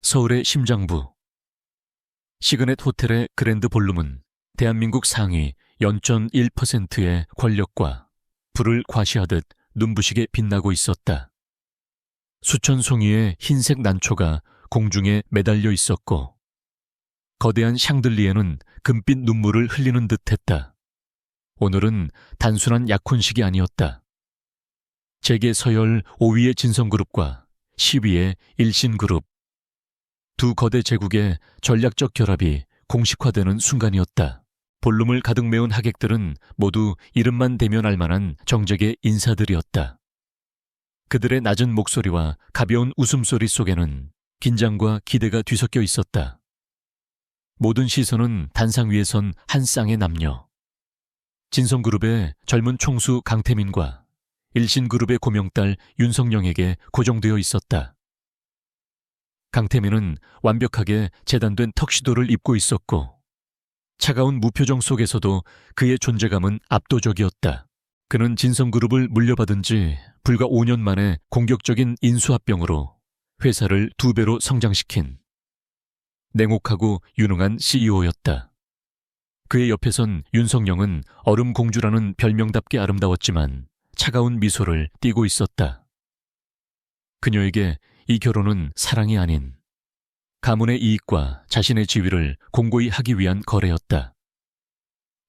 서울의 심장부. 시그넷 호텔의 그랜드 볼룸은 대한민국 상위 0.1%의 권력과 불을 과시하듯 눈부시게 빛나고 있었다. 수천 송이의 흰색 난초가 공중에 매달려 있었고 거대한 샹들리에는 금빛 눈물을 흘리는 듯했다. 오늘은 단순한 약혼식이 아니었다. 재계 서열 5위의 진성그룹과 10위의 일신그룹, 두 거대 제국의 전략적 결합이 공식화되는 순간이었다. 볼룸을 가득 메운 하객들은 모두 이름만 대면 알만한 정적의 인사들이었다. 그들의 낮은 목소리와 가벼운 웃음소리 속에는 긴장과 기대가 뒤섞여 있었다. 모든 시선은 단상 위에 선 한 쌍의 남녀. 진성그룹의 젊은 총수 강태민과 일신그룹의 고명딸 윤석영에게 고정되어 있었다. 강태민은 완벽하게 재단된 턱시도를 입고 있었고 차가운 무표정 속에서도 그의 존재감은 압도적이었다. 그는 진성그룹을 물려받은 지 불과 5년 만에 공격적인 인수합병으로 회사를 2배로 성장시킨 냉혹하고 유능한 CEO였다. 그의 옆에선 윤석영은 얼음공주라는 별명답게 아름다웠지만 차가운 미소를 띠고 있었다. 그녀에게 이 결혼은 사랑이 아닌 가문의 이익과 자신의 지위를 공고히 하기 위한 거래였다.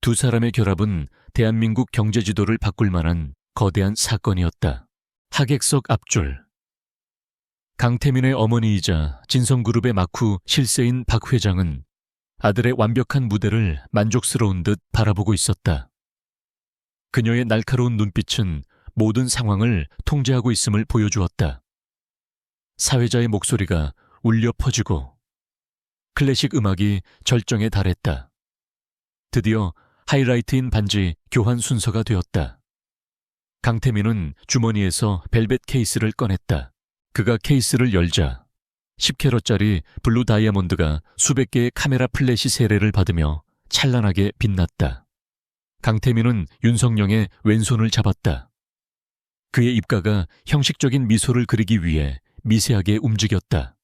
두 사람의 결합은 대한민국 경제 지도를 바꿀 만한 거대한 사건이었다. 하객석 앞줄. 강태민의 어머니이자 진성그룹의 막후 실세인 박 회장은 아들의 완벽한 무대를 만족스러운 듯 바라보고 있었다. 그녀의 날카로운 눈빛은 모든 상황을 통제하고 있음을 보여주었다. 사회자의 목소리가 울려 퍼지고 클래식 음악이 절정에 달했다. 드디어 하이라이트인 반지 교환 순서가 되었다. 강태민은 주머니에서 벨벳 케이스를 꺼냈다. 그가 케이스를 열자 10캐럿짜리 블루 다이아몬드가 수백 개의 카메라 플래시 세례를 받으며 찬란하게 빛났다. 강태민은 윤석영의 왼손을 잡았다. 그의 입가가 형식적인 미소를 그리기 위해 미세하게 움직였다.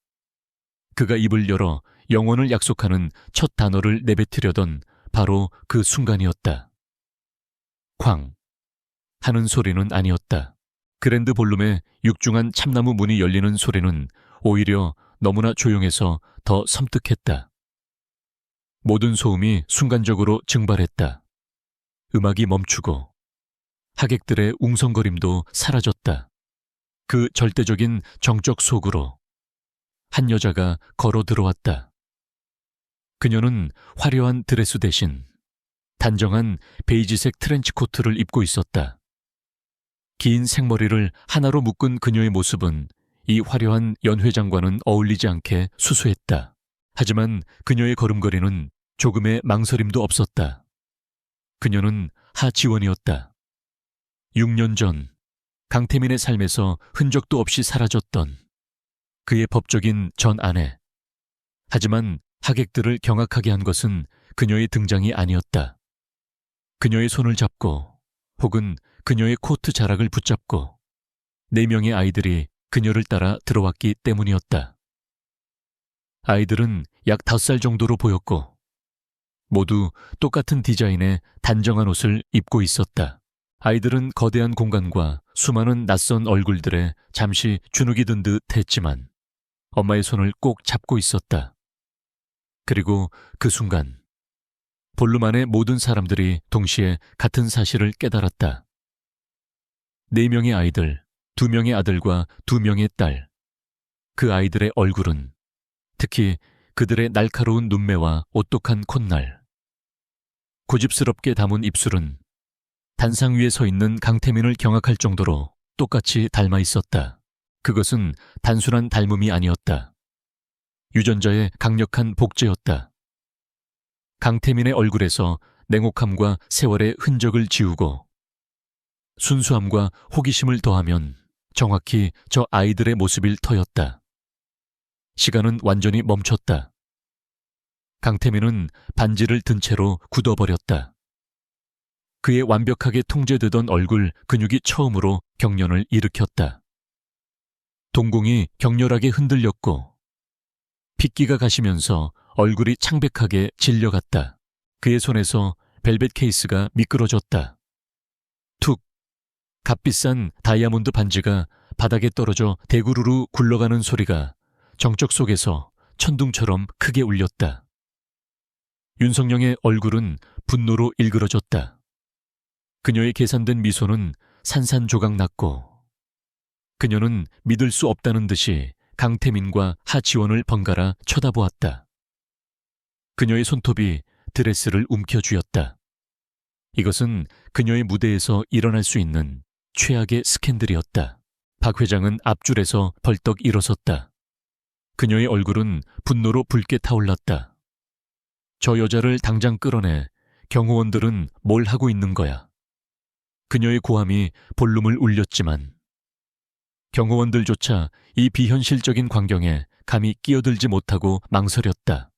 그가 입을 열어 영원을 약속하는 첫 단어를 내뱉으려던 바로 그 순간이었다. 쾅 하는 소리는 아니었다. 그랜드 볼룸의 육중한 참나무 문이 열리는 소리는 오히려 너무나 조용해서 더 섬뜩했다. 모든 소음이 순간적으로 증발했다. 음악이 멈추고 하객들의 웅성거림도 사라졌다. 그 절대적인 정적 속으로 한 여자가 걸어 들어왔다. 그녀는 화려한 드레스 대신 단정한 베이지색 트렌치코트를 입고 있었다. 긴 생머리를 하나로 묶은 그녀의 모습은 이 화려한 연회장과는 어울리지 않게 수수했다. 하지만 그녀의 걸음걸이는 조금의 망설임도 없었다. 그녀는 하지원이었다. 6년 전 강태민의 삶에서 흔적도 없이 사라졌던 그의 법적인 전 아내. 하지만 하객들을 경악하게 한 것은 그녀의 등장이 아니었다. 그녀의 손을 잡고 혹은 그녀의 코트 자락을 붙잡고 4명의 아이들이 그녀를 따라 들어왔기 때문이었다. 아이들은 약 5살 정도로 보였고 모두 똑같은 디자인의 단정한 옷을 입고 있었다. 아이들은 거대한 공간과 수많은 낯선 얼굴들에 잠시 주눅이 든 듯 했지만 엄마의 손을 꼭 잡고 있었다. 그리고 그 순간 볼룸 안의 모든 사람들이 동시에 같은 사실을 깨달았다. 4명의 아이들, 2명의 아들과 2명의 딸. 그 아이들의 얼굴은, 특히 그들의 날카로운 눈매와 오똑한 콧날, 고집스럽게 담은 입술은 단상 위에 서 있는 강태민을 경악할 정도로 똑같이 닮아 있었다. 그것은 단순한 닮음이 아니었다. 유전자의 강력한 복제였다. 강태민의 얼굴에서 냉혹함과 세월의 흔적을 지우고 순수함과 호기심을 더하면 정확히 저 아이들의 모습일 터였다. 시간은 완전히 멈췄다. 강태민은 반지를 든 채로 굳어버렸다. 그의 완벽하게 통제되던 얼굴 근육이 처음으로 경련을 일으켰다. 동공이 격렬하게 흔들렸고 핏기가 가시면서 얼굴이 창백하게 질려갔다. 그의 손에서 벨벳 케이스가 미끄러졌다. 툭! 값비싼 다이아몬드 반지가 바닥에 떨어져 대구르르 굴러가는 소리가 정적 속에서 천둥처럼 크게 울렸다. 윤석영의 얼굴은 분노로 일그러졌다. 그녀의 계산된 미소는 산산조각 났고 그녀는 믿을 수 없다는 듯이 강태민과 하지원을 번갈아 쳐다보았다. 그녀의 손톱이 드레스를 움켜쥐었다. 이것은 그녀의 무대에서 일어날 수 있는 최악의 스캔들이었다. 박 회장은 앞줄에서 벌떡 일어섰다. 그녀의 얼굴은 분노로 붉게 타올랐다. 저 여자를 당장 끌어내. 경호원들은 뭘 하고 있는 거야. 그녀의 고함이 볼륨을 울렸지만 경호원들조차 이 비현실적인 광경에 감히 끼어들지 못하고 망설였다.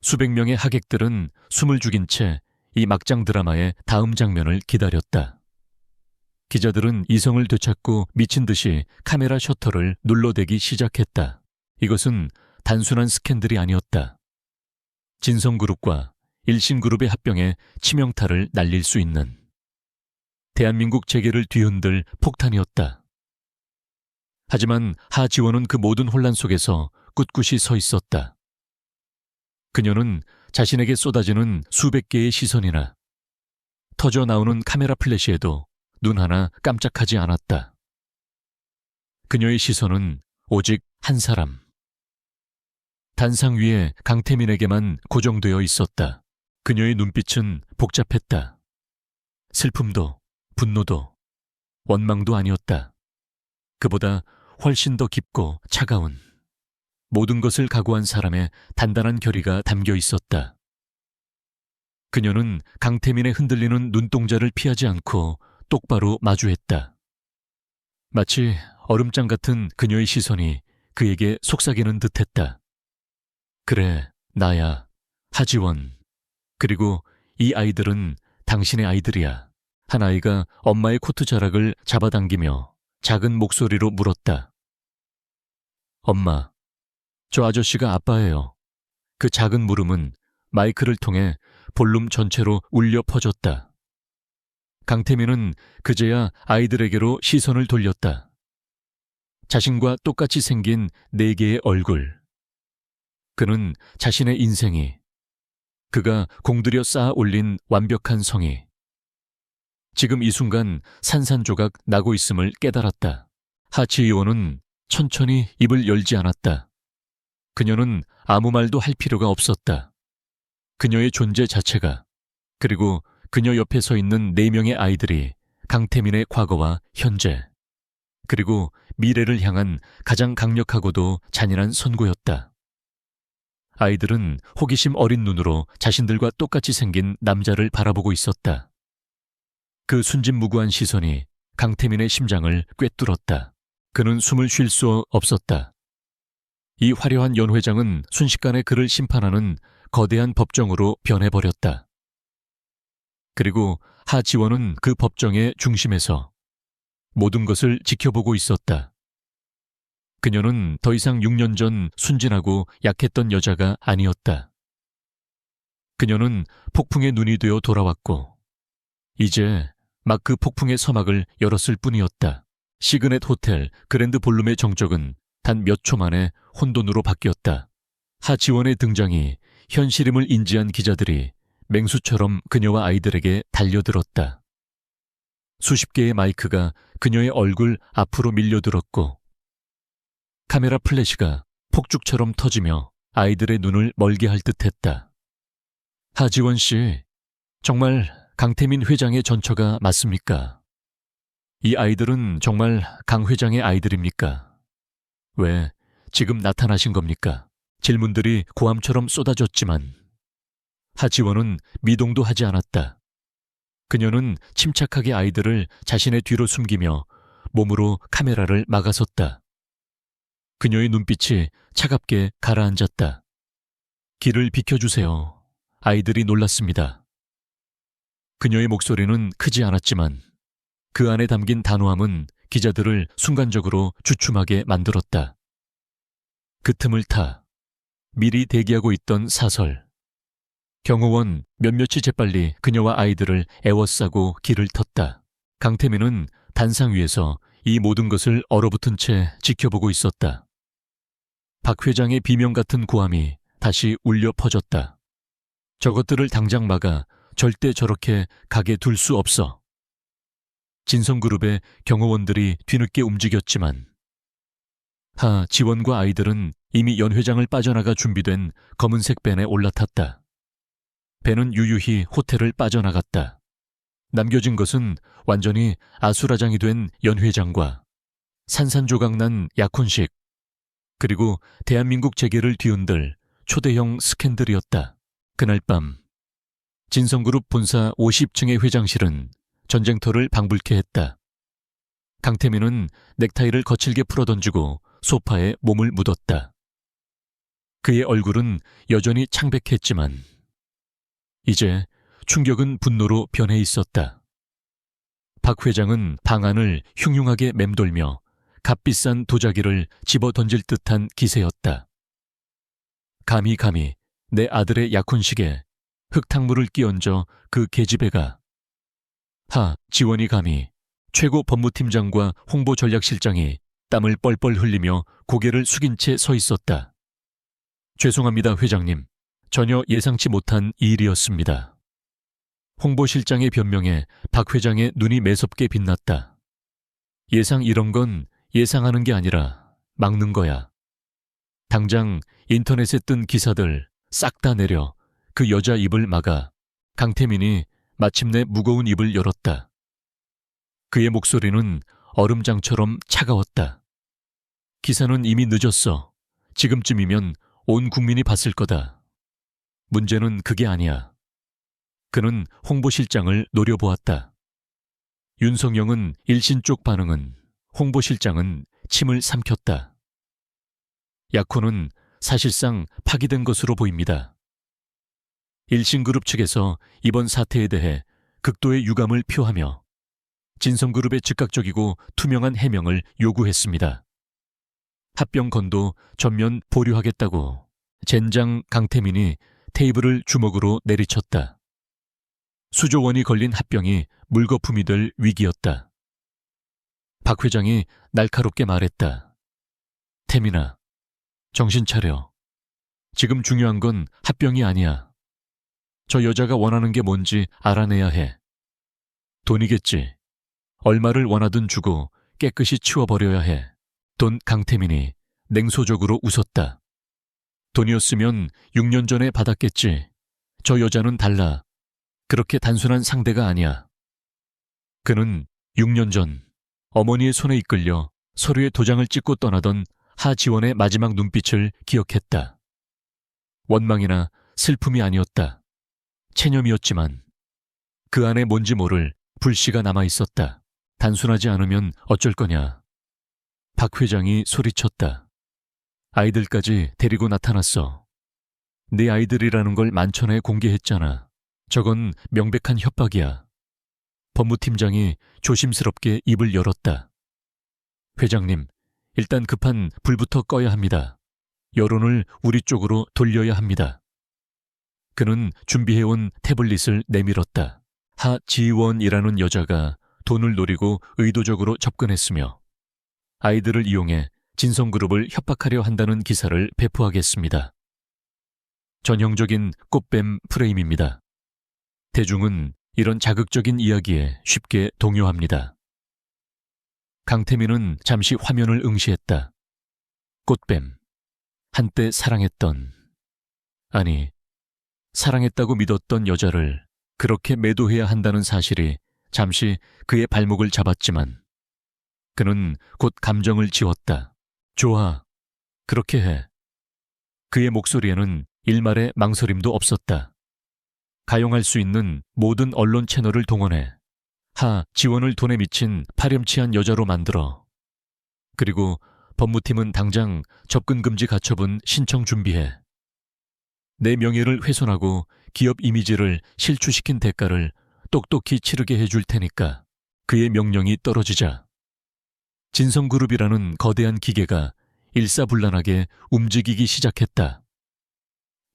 수백 명의 하객들은 숨을 죽인 채 이 막장 드라마의 다음 장면을 기다렸다. 기자들은 이성을 되찾고 미친 듯이 카메라 셔터를 눌러대기 시작했다. 이것은 단순한 스캔들이 아니었다. 진성그룹과 일신그룹의 합병에 치명타를 날릴 수 있는 대한민국 재계를 뒤흔들 폭탄이었다. 하지만 하지원은 그 모든 혼란 속에서 꿋꿋이 서 있었다. 그녀는 자신에게 쏟아지는 수백 개의 시선이나 터져 나오는 카메라 플래시에도 눈 하나 깜짝하지 않았다. 그녀의 시선은 오직 한 사람. 단상 위에 강태민에게만 고정되어 있었다. 그녀의 눈빛은 복잡했다. 슬픔도 분노도 원망도 아니었다. 그보다 훨씬 더 깊고 차가운 모든 것을 각오한 사람의 단단한 결의가 담겨 있었다. 그녀는 강태민의 흔들리는 눈동자를 피하지 않고 똑바로 마주했다. 마치 얼음장 같은 그녀의 시선이 그에게 속삭이는 듯했다. 그래, 나야, 하지원. 그리고 이 아이들은 당신의 아이들이야. 한 아이가 엄마의 코트 자락을 잡아당기며 작은 목소리로 물었다. 엄마, 저 아저씨가 아빠예요. 그 작은 물음은 마이크를 통해 볼륨 전체로 울려 퍼졌다. 강태민은 그제야 아이들에게로 시선을 돌렸다. 자신과 똑같이 생긴 4개의 얼굴. 그는 자신의 인생이, 그가 공들여 쌓아 올린 완벽한 성이 지금 이 순간 산산조각 나고 있음을 깨달았다. 하치 의원은 천천히 입을 열지 않았다. 그녀는 아무 말도 할 필요가 없었다. 그녀의 존재 자체가, 그리고 그녀 옆에 서 있는 4명의 아이들이 강태민의 과거와 현재, 그리고 미래를 향한 가장 강력하고도 잔인한 선고였다. 아이들은 호기심 어린 눈으로 자신들과 똑같이 생긴 남자를 바라보고 있었다. 그 순진무구한 시선이 강태민의 심장을 꿰뚫었다. 그는 숨을 쉴 수 없었다. 이 화려한 연회장은 순식간에 그를 심판하는 거대한 법정으로 변해버렸다. 그리고 하지원은 그 법정의 중심에서 모든 것을 지켜보고 있었다. 그녀는 더 이상 6년 전 순진하고 약했던 여자가 아니었다. 그녀는 폭풍의 눈이 되어 돌아왔고 이제 막 그 폭풍의 서막을 열었을 뿐이었다. 시그넷 호텔 그랜드 볼룸의 정적은 단 몇 초 만에 혼돈으로 바뀌었다. 하지원의 등장이 현실임을 인지한 기자들이 맹수처럼 그녀와 아이들에게 달려들었다. 수십 개의 마이크가 그녀의 얼굴 앞으로 밀려들었고 카메라 플래시가 폭죽처럼 터지며 아이들의 눈을 멀게 할 듯했다. 하지원 씨, 정말 강태민 회장의 전처가 맞습니까? 이 아이들은 정말 강 회장의 아이들입니까? 왜 지금 나타나신 겁니까? 질문들이 고함처럼 쏟아졌지만 하지원은 미동도 하지 않았다. 그녀는 침착하게 아이들을 자신의 뒤로 숨기며 몸으로 카메라를 막아섰다. 그녀의 눈빛이 차갑게 가라앉았다. 길을 비켜주세요. 아이들이 놀랐습니다. 그녀의 목소리는 크지 않았지만 그 안에 담긴 단호함은 기자들을 순간적으로 주춤하게 만들었다. 그 틈을 타 미리 대기하고 있던 사설. 경호원 몇몇이 재빨리 그녀와 아이들을 애워싸고 길을 텄다. 강태민은 단상 위에서 이 모든 것을 얼어붙은 채 지켜보고 있었다. 박 회장의 비명 같은 고함이 다시 울려 퍼졌다. 저것들을 당장 막아 절대 저렇게 가게 둘 수 없어. 진성그룹의 경호원들이 뒤늦게 움직였지만 지원과 아이들은 이미 연 회장을 빠져나가 준비된 검은색 밴에 올라탔다. 밴은 유유히 호텔을 빠져나갔다. 남겨진 것은 완전히 아수라장이 된 연 회장과 산산조각난 약혼식, 그리고 대한민국 재계를 뒤흔들 초대형 스캔들이었다. 그날 밤 진성그룹 본사 50층의 회장실은 전쟁터를 방불케 했다. 강태민은 넥타이를 거칠게 풀어던지고 소파에 몸을 묻었다. 그의 얼굴은 여전히 창백했지만 이제 충격은 분노로 변해 있었다. 박 회장은 방 안을 흉흉하게 맴돌며 값비싼 도자기를 집어 던질 듯한 기세였다. 감히 내 아들의 약혼식에 흙탕물을 끼얹어 그 계집애가 지원이 감히 최고 법무팀장과 홍보전략실장이 땀을 뻘뻘 흘리며 고개를 숙인 채 서 있었다. 죄송합니다, 회장님. 전혀 예상치 못한 일이었습니다. 홍보실장의 변명에 박 회장의 눈이 매섭게 빛났다. 예상 이런 건 예상하는 게 아니라 막는 거야. 당장 인터넷에 뜬 기사들 싹 다 내려 그 여자 입을 막아. 강태민이 마침내 무거운 입을 열었다. 그의 목소리는 얼음장처럼 차가웠다. 기사는 이미 늦었어. 지금쯤이면 온 국민이 봤을 거다. 문제는 그게 아니야. 그는 홍보실장을 노려보았다. 윤석영은 일신 쪽 반응은, 홍보실장은 침을 삼켰다. 약혼은 사실상 파기된 것으로 보입니다. 일신그룹 측에서 이번 사태에 대해 극도의 유감을 표하며 진성그룹의 즉각적이고 투명한 해명을 요구했습니다. 합병건도 전면 보류하겠다고 젠장 강태민이 테이블을 주먹으로 내리쳤다. 수조 원이 걸린 합병이 물거품이 될 위기였다. 박 회장이 날카롭게 말했다. 태민아, 정신 차려. 지금 중요한 건 합병이 아니야. 저 여자가 원하는 게 뭔지 알아내야 해. 돈이겠지. 얼마를 원하든 주고 깨끗이 치워버려야 해. 돈. 강태민이 냉소적으로 웃었다. 돈이었으면 6년 전에 받았겠지. 저 여자는 달라. 그렇게 단순한 상대가 아니야. 그는 6년 전 어머니의 손에 이끌려 서류에 도장을 찍고 떠나던 하지원의 마지막 눈빛을 기억했다. 원망이나 슬픔이 아니었다. 체념이었지만 그 안에 뭔지 모를 불씨가 남아있었다. 단순하지 않으면 어쩔 거냐. 박 회장이 소리쳤다. 아이들까지 데리고 나타났어. 네 아이들이라는 걸 만천하에 공개했잖아. 저건 명백한 협박이야. 법무팀장이 조심스럽게 입을 열었다. 회장님, 일단 급한 불부터 꺼야 합니다. 여론을 우리 쪽으로 돌려야 합니다. 그는 준비해온 태블릿을 내밀었다. 하지원이라는 여자가 돈을 노리고 의도적으로 접근했으며 아이들을 이용해 진성그룹을 협박하려 한다는 기사를 배포하겠습니다. 전형적인 꽃뱀 프레임입니다. 대중은 이런 자극적인 이야기에 쉽게 동요합니다. 강태민은 잠시 화면을 응시했다. 꽃뱀. 한때 사랑했던, 아니, 사랑했다고 믿었던 여자를 그렇게 매도해야 한다는 사실이 잠시 그의 발목을 잡았지만 그는 곧 감정을 지웠다. 좋아. 그렇게 해. 그의 목소리에는 일말의 망설임도 없었다. 가용할 수 있는 모든 언론 채널을 동원해 지원을 돈에 미친 파렴치한 여자로 만들어. 그리고 법무팀은 당장 접근금지 가처분 신청 준비해. 내 명예를 훼손하고 기업 이미지를 실추시킨 대가를 똑똑히 치르게 해줄 테니까. 그의 명령이 떨어지자 진성그룹이라는 거대한 기계가 일사불란하게 움직이기 시작했다.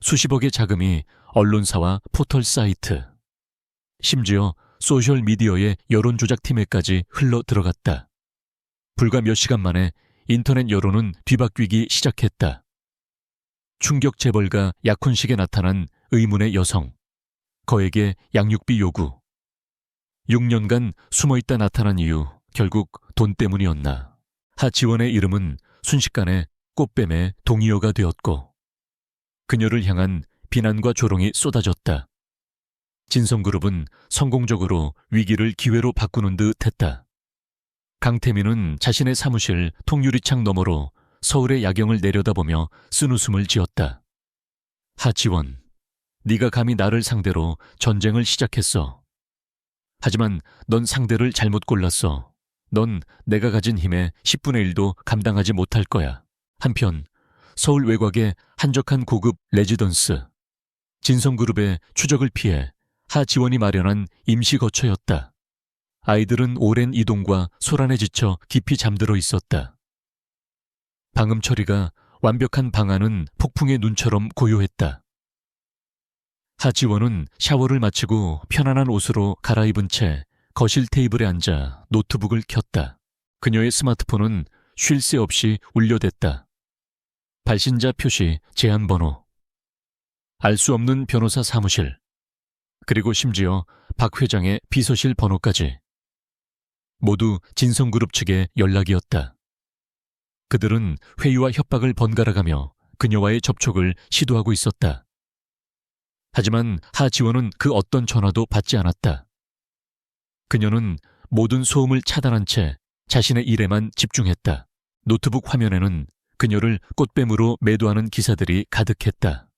수십억의 자금이 언론사와 포털 사이트, 심지어 소셜미디어의 여론조작팀에까지 흘러 들어갔다. 불과 몇 시간 만에 인터넷 여론은 뒤바뀌기 시작했다. 충격 재벌가 약혼식에 나타난 의문의 여성, 거액의 양육비 요구. 6년간 숨어있다 나타난 이유, 결국 돈 때문이었나. 하지원의 이름은 순식간에 꽃뱀의 동의어가 되었고 그녀를 향한 비난과 조롱이 쏟아졌다. 진성그룹은 성공적으로 위기를 기회로 바꾸는 듯 했다. 강태민은 자신의 사무실 통유리창 너머로 서울의 야경을 내려다보며 쓴웃음을 지었다. 하지원, 네가 감히 나를 상대로 전쟁을 시작했어. 하지만 넌 상대를 잘못 골랐어. 넌 내가 가진 힘의 10분의 1도 감당하지 못할 거야. 한편 서울 외곽의 한적한 고급 레지던스, 진성그룹의 추적을 피해 하지원이 마련한 임시 거처였다. 아이들은 오랜 이동과 소란에 지쳐 깊이 잠들어 있었다. 방음 처리가 완벽한 방안은 폭풍의 눈처럼 고요했다. 하지원은 샤워를 마치고 편안한 옷으로 갈아입은 채 거실 테이블에 앉아 노트북을 켰다. 그녀의 스마트폰은 쉴 새 없이 울려댔다. 발신자 표시 제한번호, 알 수 없는 변호사 사무실, 그리고 심지어 박 회장의 비서실 번호까지. 모두 진성그룹 측의 연락이었다. 그들은 회유와 협박을 번갈아가며 그녀와의 접촉을 시도하고 있었다. 하지만 하지원은 그 어떤 전화도 받지 않았다. 그녀는 모든 소음을 차단한 채 자신의 일에만 집중했다. 노트북 화면에는 그녀를 꽃뱀으로 매도하는 기사들이 가득했다.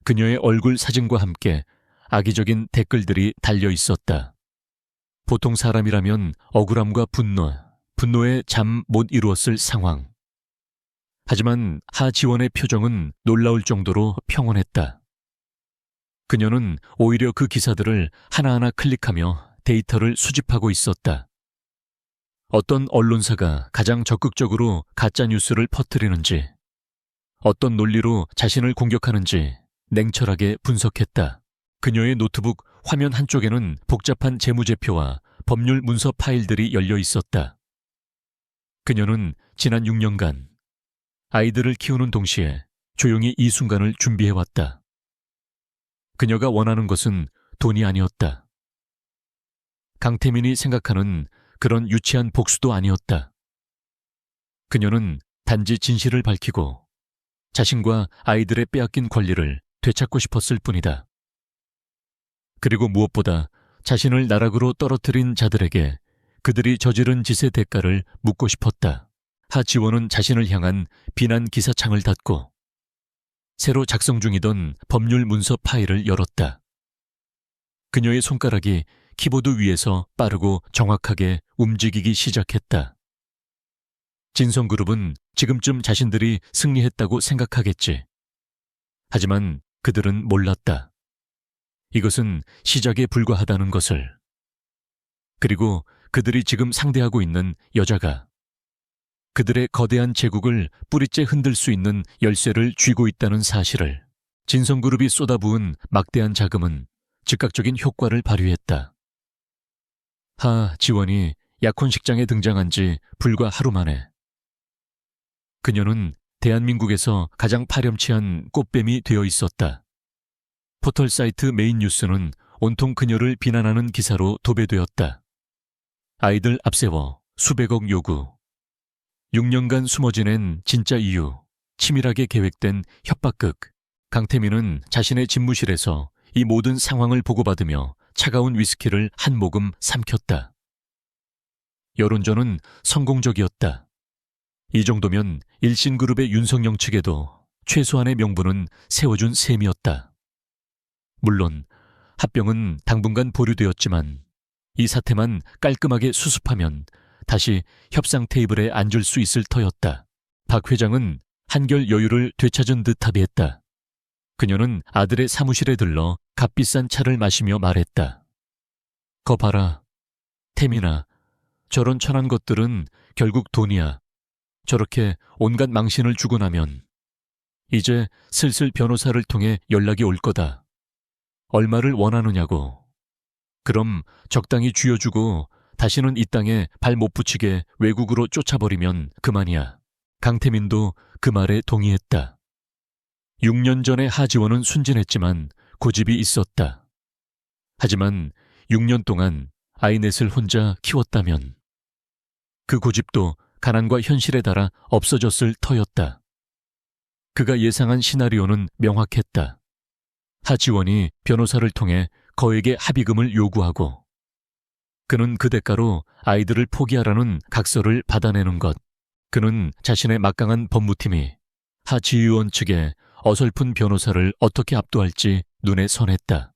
그녀의 얼굴 사진과 함께 악의적인 댓글들이 달려 있었다. 보통 사람이라면 억울함과 분노에 잠 못 이루었을 상황. 하지만 하지원의 표정은 놀라울 정도로 평온했다. 그녀는 오히려 그 기사들을 하나하나 클릭하며 데이터를 수집하고 있었다. 어떤 언론사가 가장 적극적으로 가짜뉴스를 퍼뜨리는지, 어떤 논리로 자신을 공격하는지 냉철하게 분석했다. 그녀의 노트북 화면 한쪽에는 복잡한 재무제표와 법률 문서 파일들이 열려 있었다. 그녀는 지난 6년간 아이들을 키우는 동시에 조용히 이 순간을 준비해왔다. 그녀가 원하는 것은 돈이 아니었다. 강태민이 생각하는 그런 유치한 복수도 아니었다. 그녀는 단지 진실을 밝히고 자신과 아이들의 빼앗긴 권리를 되찾고 싶었을 뿐이다. 그리고 무엇보다 자신을 나락으로 떨어뜨린 자들에게 그들이 저지른 짓의 대가를 묻고 싶었다. 하지원은 자신을 향한 비난 기사창을 닫고 새로 작성 중이던 법률 문서 파일을 열었다. 그녀의 손가락이 키보드 위에서 빠르고 정확하게 움직이기 시작했다. 진성그룹은 지금쯤 자신들이 승리했다고 생각하겠지. 하지만 그들은 몰랐다. 이것은 시작에 불과하다는 것을. 그리고 그들이 지금 상대하고 있는 여자가 그들의 거대한 제국을 뿌리째 흔들 수 있는 열쇠를 쥐고 있다는 사실을. 진성그룹이 쏟아부은 막대한 자금은 즉각적인 효과를 발휘했다. 하지원이 약혼식장에 등장한 지 불과 하루 만에 그녀는 대한민국에서 가장 파렴치한 꽃뱀이 되어 있었다. 포털 사이트 메인 뉴스는 온통 그녀를 비난하는 기사로 도배되었다. 아이들 앞세워 수백억 요구. 6년간 숨어 지낸 진짜 이유, 치밀하게 계획된 협박극. 강태민은 자신의 집무실에서 이 모든 상황을 보고받으며 차가운 위스키를 한 모금 삼켰다. 여론전은 성공적이었다. 이 정도면 일신그룹의 윤석영 측에도 최소한의 명분은 세워준 셈이었다. 물론 합병은 당분간 보류되었지만 이 사태만 깔끔하게 수습하면 다시 협상 테이블에 앉을 수 있을 터였다. 박 회장은 한결 여유를 되찾은 듯 합의했다. 그녀는 아들의 사무실에 들러 값비싼 차를 마시며 말했다. 거 봐라. 태민아, 저런 천한 것들은 결국 돈이야. 저렇게 온갖 망신을 주고 나면 이제 슬슬 변호사를 통해 연락이 올 거다. 얼마를 원하느냐고. 그럼 적당히 쥐어주고 다시는 이 땅에 발 못 붙이게 외국으로 쫓아버리면 그만이야. 강태민도 그 말에 동의했다. 6년 전에 하지원은 순진했지만 고집이 있었다. 하지만 6년 동안 아이 넷을 혼자 키웠다면 그 고집도 가난과 현실에 달아 없어졌을 터였다. 그가 예상한 시나리오는 명확했다. 하지원이 변호사를 통해 거액의 합의금을 요구하고 그는 그 대가로 아이들을 포기하라는 각서를 받아내는 것. 그는 자신의 막강한 법무팀이 하지의원 측에 어설픈 변호사를 어떻게 압도할지 눈에 선했다.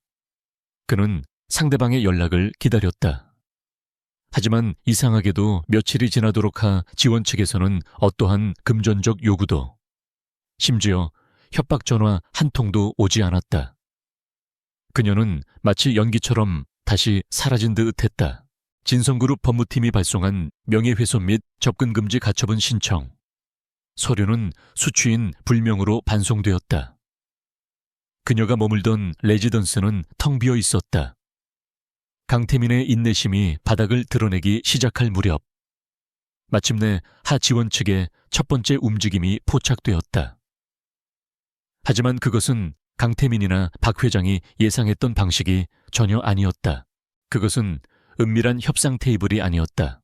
그는 상대방의 연락을 기다렸다. 하지만 이상하게도 며칠이 지나도록 지원 측에서는 어떠한 금전적 요구도, 심지어 협박 전화 한 통도 오지 않았다. 그녀는 마치 연기처럼 다시 사라진 듯 했다. 진성그룹 법무팀이 발송한 명예훼손 및 접근금지 가처분 신청. 서류는 수취인 불명으로 반송되었다. 그녀가 머물던 레지던스는 텅 비어 있었다. 강태민의 인내심이 바닥을 드러내기 시작할 무렵 마침내 하지원 측의 첫 번째 움직임이 포착되었다. 하지만 그것은 강태민이나 박 회장이 예상했던 방식이 전혀 아니었다. 그것은 은밀한 협상 테이블이 아니었다.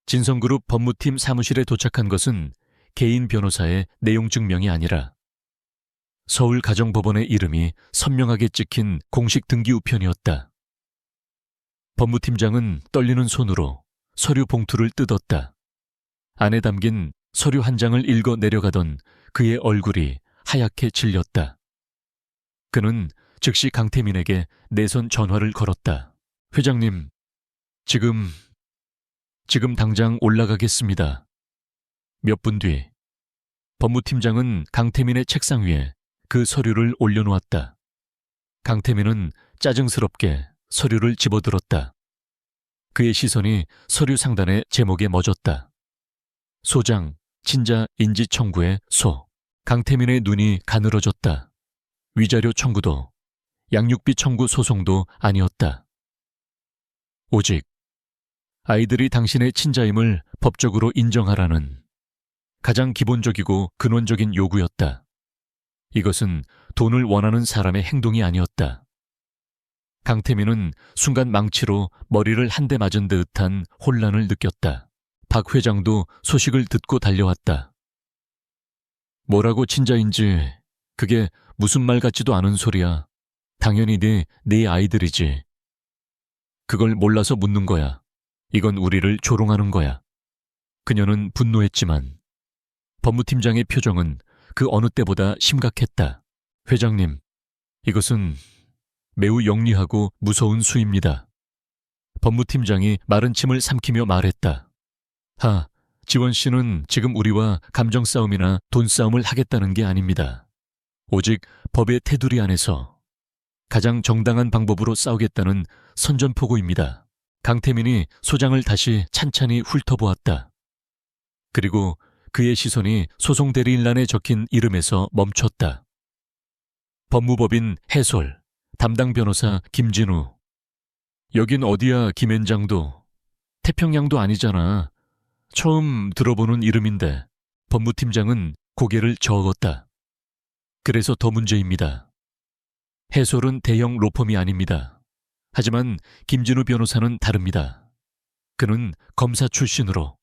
진성그룹 법무팀 사무실에 도착한 것은 개인 변호사의 내용 증명이 아니라 서울가정법원의 이름이 선명하게 찍힌 공식 등기 우편이었다. 법무팀장은 떨리는 손으로 서류 봉투를 뜯었다. 안에 담긴 서류 한 장을 읽어 내려가던 그의 얼굴이 하얗게 질렸다. 그는 즉시 강태민에게 내선 전화를 걸었다. 회장님, 지금 당장 올라가겠습니다. 몇 분 뒤 법무팀장은 강태민의 책상 위에 그 서류를 올려놓았다. 강태민은 짜증스럽게 서류를 집어들었다. 그의 시선이 서류 상단의 제목에 멎었다. 소장, 친자 인지 청구의 소. 강태민의 눈이 가늘어졌다. 위자료 청구도, 양육비 청구 소송도 아니었다. 오직 아이들이 당신의 친자임을 법적으로 인정하라는 가장 기본적이고 근원적인 요구였다. 이것은 돈을 원하는 사람의 행동이 아니었다. 강태민은 순간 망치로 머리를 한 대 맞은 듯한 혼란을 느꼈다. 박 회장도 소식을 듣고 달려왔다. 뭐라고 친자인지 그게 무슨 말 같지도 않은 소리야. 당연히 네 아이들이지. 그걸 몰라서 묻는 거야. 이건 우리를 조롱하는 거야. 그녀는 분노했지만 법무팀장의 표정은 그 어느 때보다 심각했다. 회장님, 이것은 매우 영리하고 무서운 수입니다. 법무팀장이 마른 침을 삼키며 말했다. 지원 씨는 지금 우리와 감정 싸움이나 돈 싸움을 하겠다는 게 아닙니다. 오직 법의 테두리 안에서 가장 정당한 방법으로 싸우겠다는 선전포고입니다. 강태민이 소장을 다시 찬찬히 훑어보았다. 그리고 그의 시선이 소송 대리인란에 적힌 이름에서 멈췄다. 법무법인 해솔, 담당 변호사 김진우. 여긴 어디야, 김앤장도. 태평양도 아니잖아. 처음 들어보는 이름인데. 법무팀장은 고개를 저었다. 그래서 더 문제입니다. 해솔은 대형 로펌이 아닙니다. 하지만 김진우 변호사는 다릅니다. 그는 검사 출신으로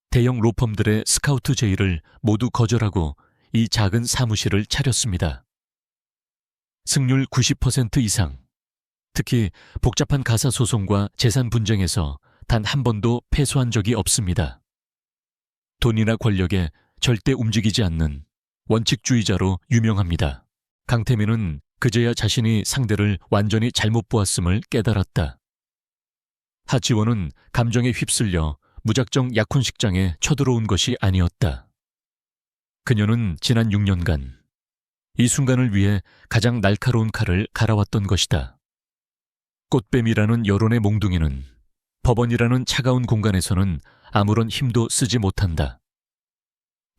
대형 로펌들의 스카우트 제의를 모두 거절하고 이 작은 사무실을 차렸습니다. 승률 90% 이상, 특히 복잡한 가사소송과 재산 분쟁에서 단 한 번도 패소한 적이 없습니다. 돈이나 권력에 절대 움직이지 않는 원칙주의자로 유명합니다. 강태민은 그제야 자신이 상대를 완전히 잘못 보았음을 깨달았다. 하지원은 감정에 휩쓸려 무작정 약혼식장에 쳐들어온 것이 아니었다. 그녀는 지난 6년간 이 순간을 위해 가장 날카로운 칼을 갈아왔던 것이다. 꽃뱀이라는 여론의 몽둥이는 법원이라는 차가운 공간에서는 아무런 힘도 쓰지 못한다.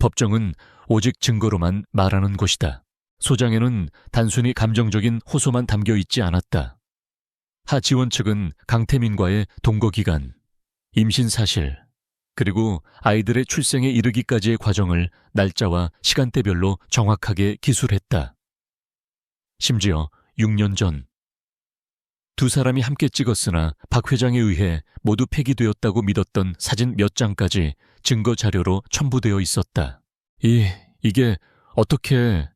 법정은 오직 증거로만 말하는 곳이다. 소장에는 단순히 감정적인 호소만 담겨 있지 않았다. 하지원 측은 강태민과의 동거기간, 임신 사실, 그리고 아이들의 출생에 이르기까지의 과정을 날짜와 시간대별로 정확하게 기술했다. 심지어 6년 전, 두 사람이 함께 찍었으나 박 회장에 의해 모두 폐기되었다고 믿었던 사진 몇 장까지 증거 자료로 첨부되어 있었다. 이게 어떻게...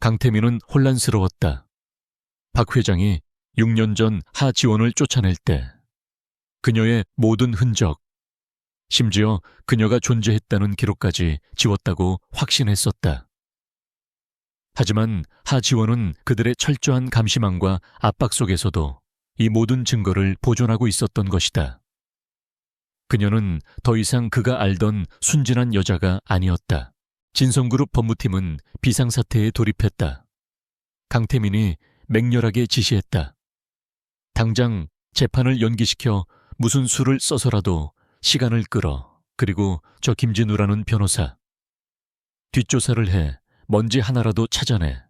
강태민은 혼란스러웠다. 박 회장이 6년 전 하지원을 쫓아낼 때 그녀의 모든 흔적, 심지어 그녀가 존재했다는 기록까지 지웠다고 확신했었다. 하지만 하지원은 그들의 철저한 감시망과 압박 속에서도 이 모든 증거를 보존하고 있었던 것이다. 그녀는 더 이상 그가 알던 순진한 여자가 아니었다. 진성그룹 법무팀은 비상사태에 돌입했다. 강태민이 맹렬하게 지시했다. 당장 재판을 연기시켜 무슨 수를 써서라도 시간을 끌어. 그리고 저 김진우라는 변호사. 뒷조사를 해 먼지 하나라도 찾아내.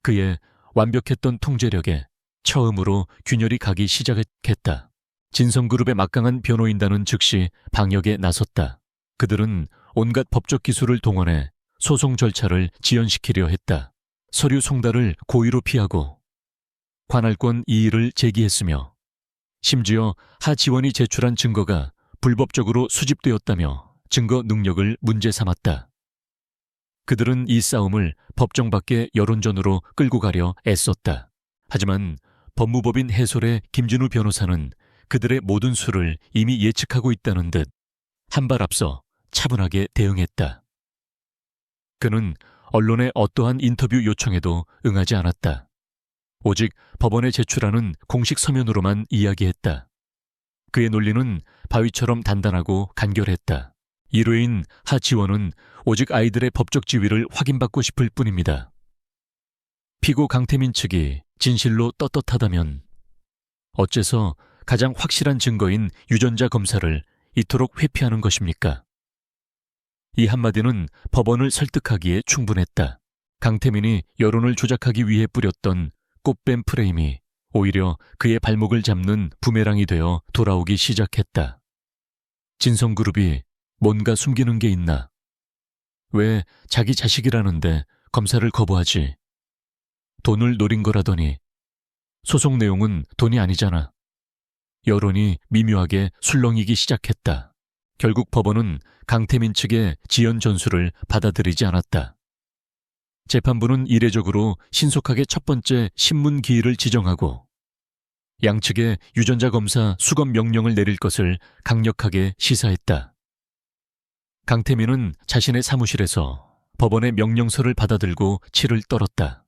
그의 완벽했던 통제력에 처음으로 균열이 가기 시작했다. 진성그룹의 막강한 변호인단은 즉시 방역에 나섰다. 그들은 온갖 법적 기술을 동원해 소송 절차를 지연시키려 했다. 서류 송달을 고의로 피하고 관할권 이의를 제기했으며 심지어 하지원이 제출한 증거가 불법적으로 수집되었다며 증거 능력을 문제 삼았다. 그들은 이 싸움을 법정 밖의 여론전으로 끌고 가려 애썼다. 하지만 법무법인 해솔의 김진우 변호사는 그들의 모든 수를 이미 예측하고 있다는 듯 한 발 앞서 차분하게 대응했다. 그는 언론의 어떠한 인터뷰 요청에도 응하지 않았다. 오직 법원에 제출하는 공식 서면으로만 이야기했다. 그의 논리는 바위처럼 단단하고 간결했다. 이로 인 하지원은 오직 아이들의 법적 지위를 확인받고 싶을 뿐입니다. 피고 강태민 측이 진실로 떳떳하다면 어째서 가장 확실한 증거인 유전자 검사를 이토록 회피하는 것입니까? 이 한마디는 법원을 설득하기에 충분했다. 강태민이 여론을 조작하기 위해 뿌렸던 꽃뱀 프레임이 오히려 그의 발목을 잡는 부메랑이 되어 돌아오기 시작했다. 진성그룹이 뭔가 숨기는 게 있나? 왜 자기 자식이라는데 검사를 거부하지? 돈을 노린 거라더니 소송 내용은 돈이 아니잖아. 여론이 미묘하게 술렁이기 시작했다. 결국 법원은 강태민 측의 지연 전수를 받아들이지 않았다. 재판부는 이례적으로 신속하게 첫 번째 신문 기일을 지정하고 양측의 유전자 검사 수검 명령을 내릴 것을 강력하게 시사했다. 강태민은 자신의 사무실에서 법원의 명령서를 받아들고 치를 떨었다.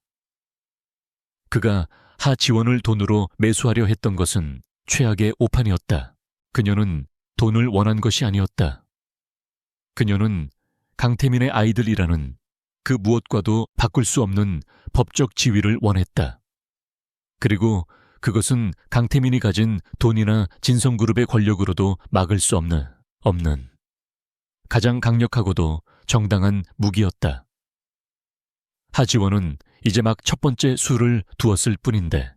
그가 하지원을 돈으로 매수하려 했던 것은 최악의 오판이었다. 그녀는 돈을 원한 것이 아니었다. 그녀는 강태민의 아이들이라는 그 무엇과도 바꿀 수 없는 법적 지위를 원했다. 그리고 그것은 강태민이 가진 돈이나 진성그룹의 권력으로도 막을 수 없는 가장 강력하고도 정당한 무기였다. 하지원은 이제 막 첫 번째 수를 두었을 뿐인데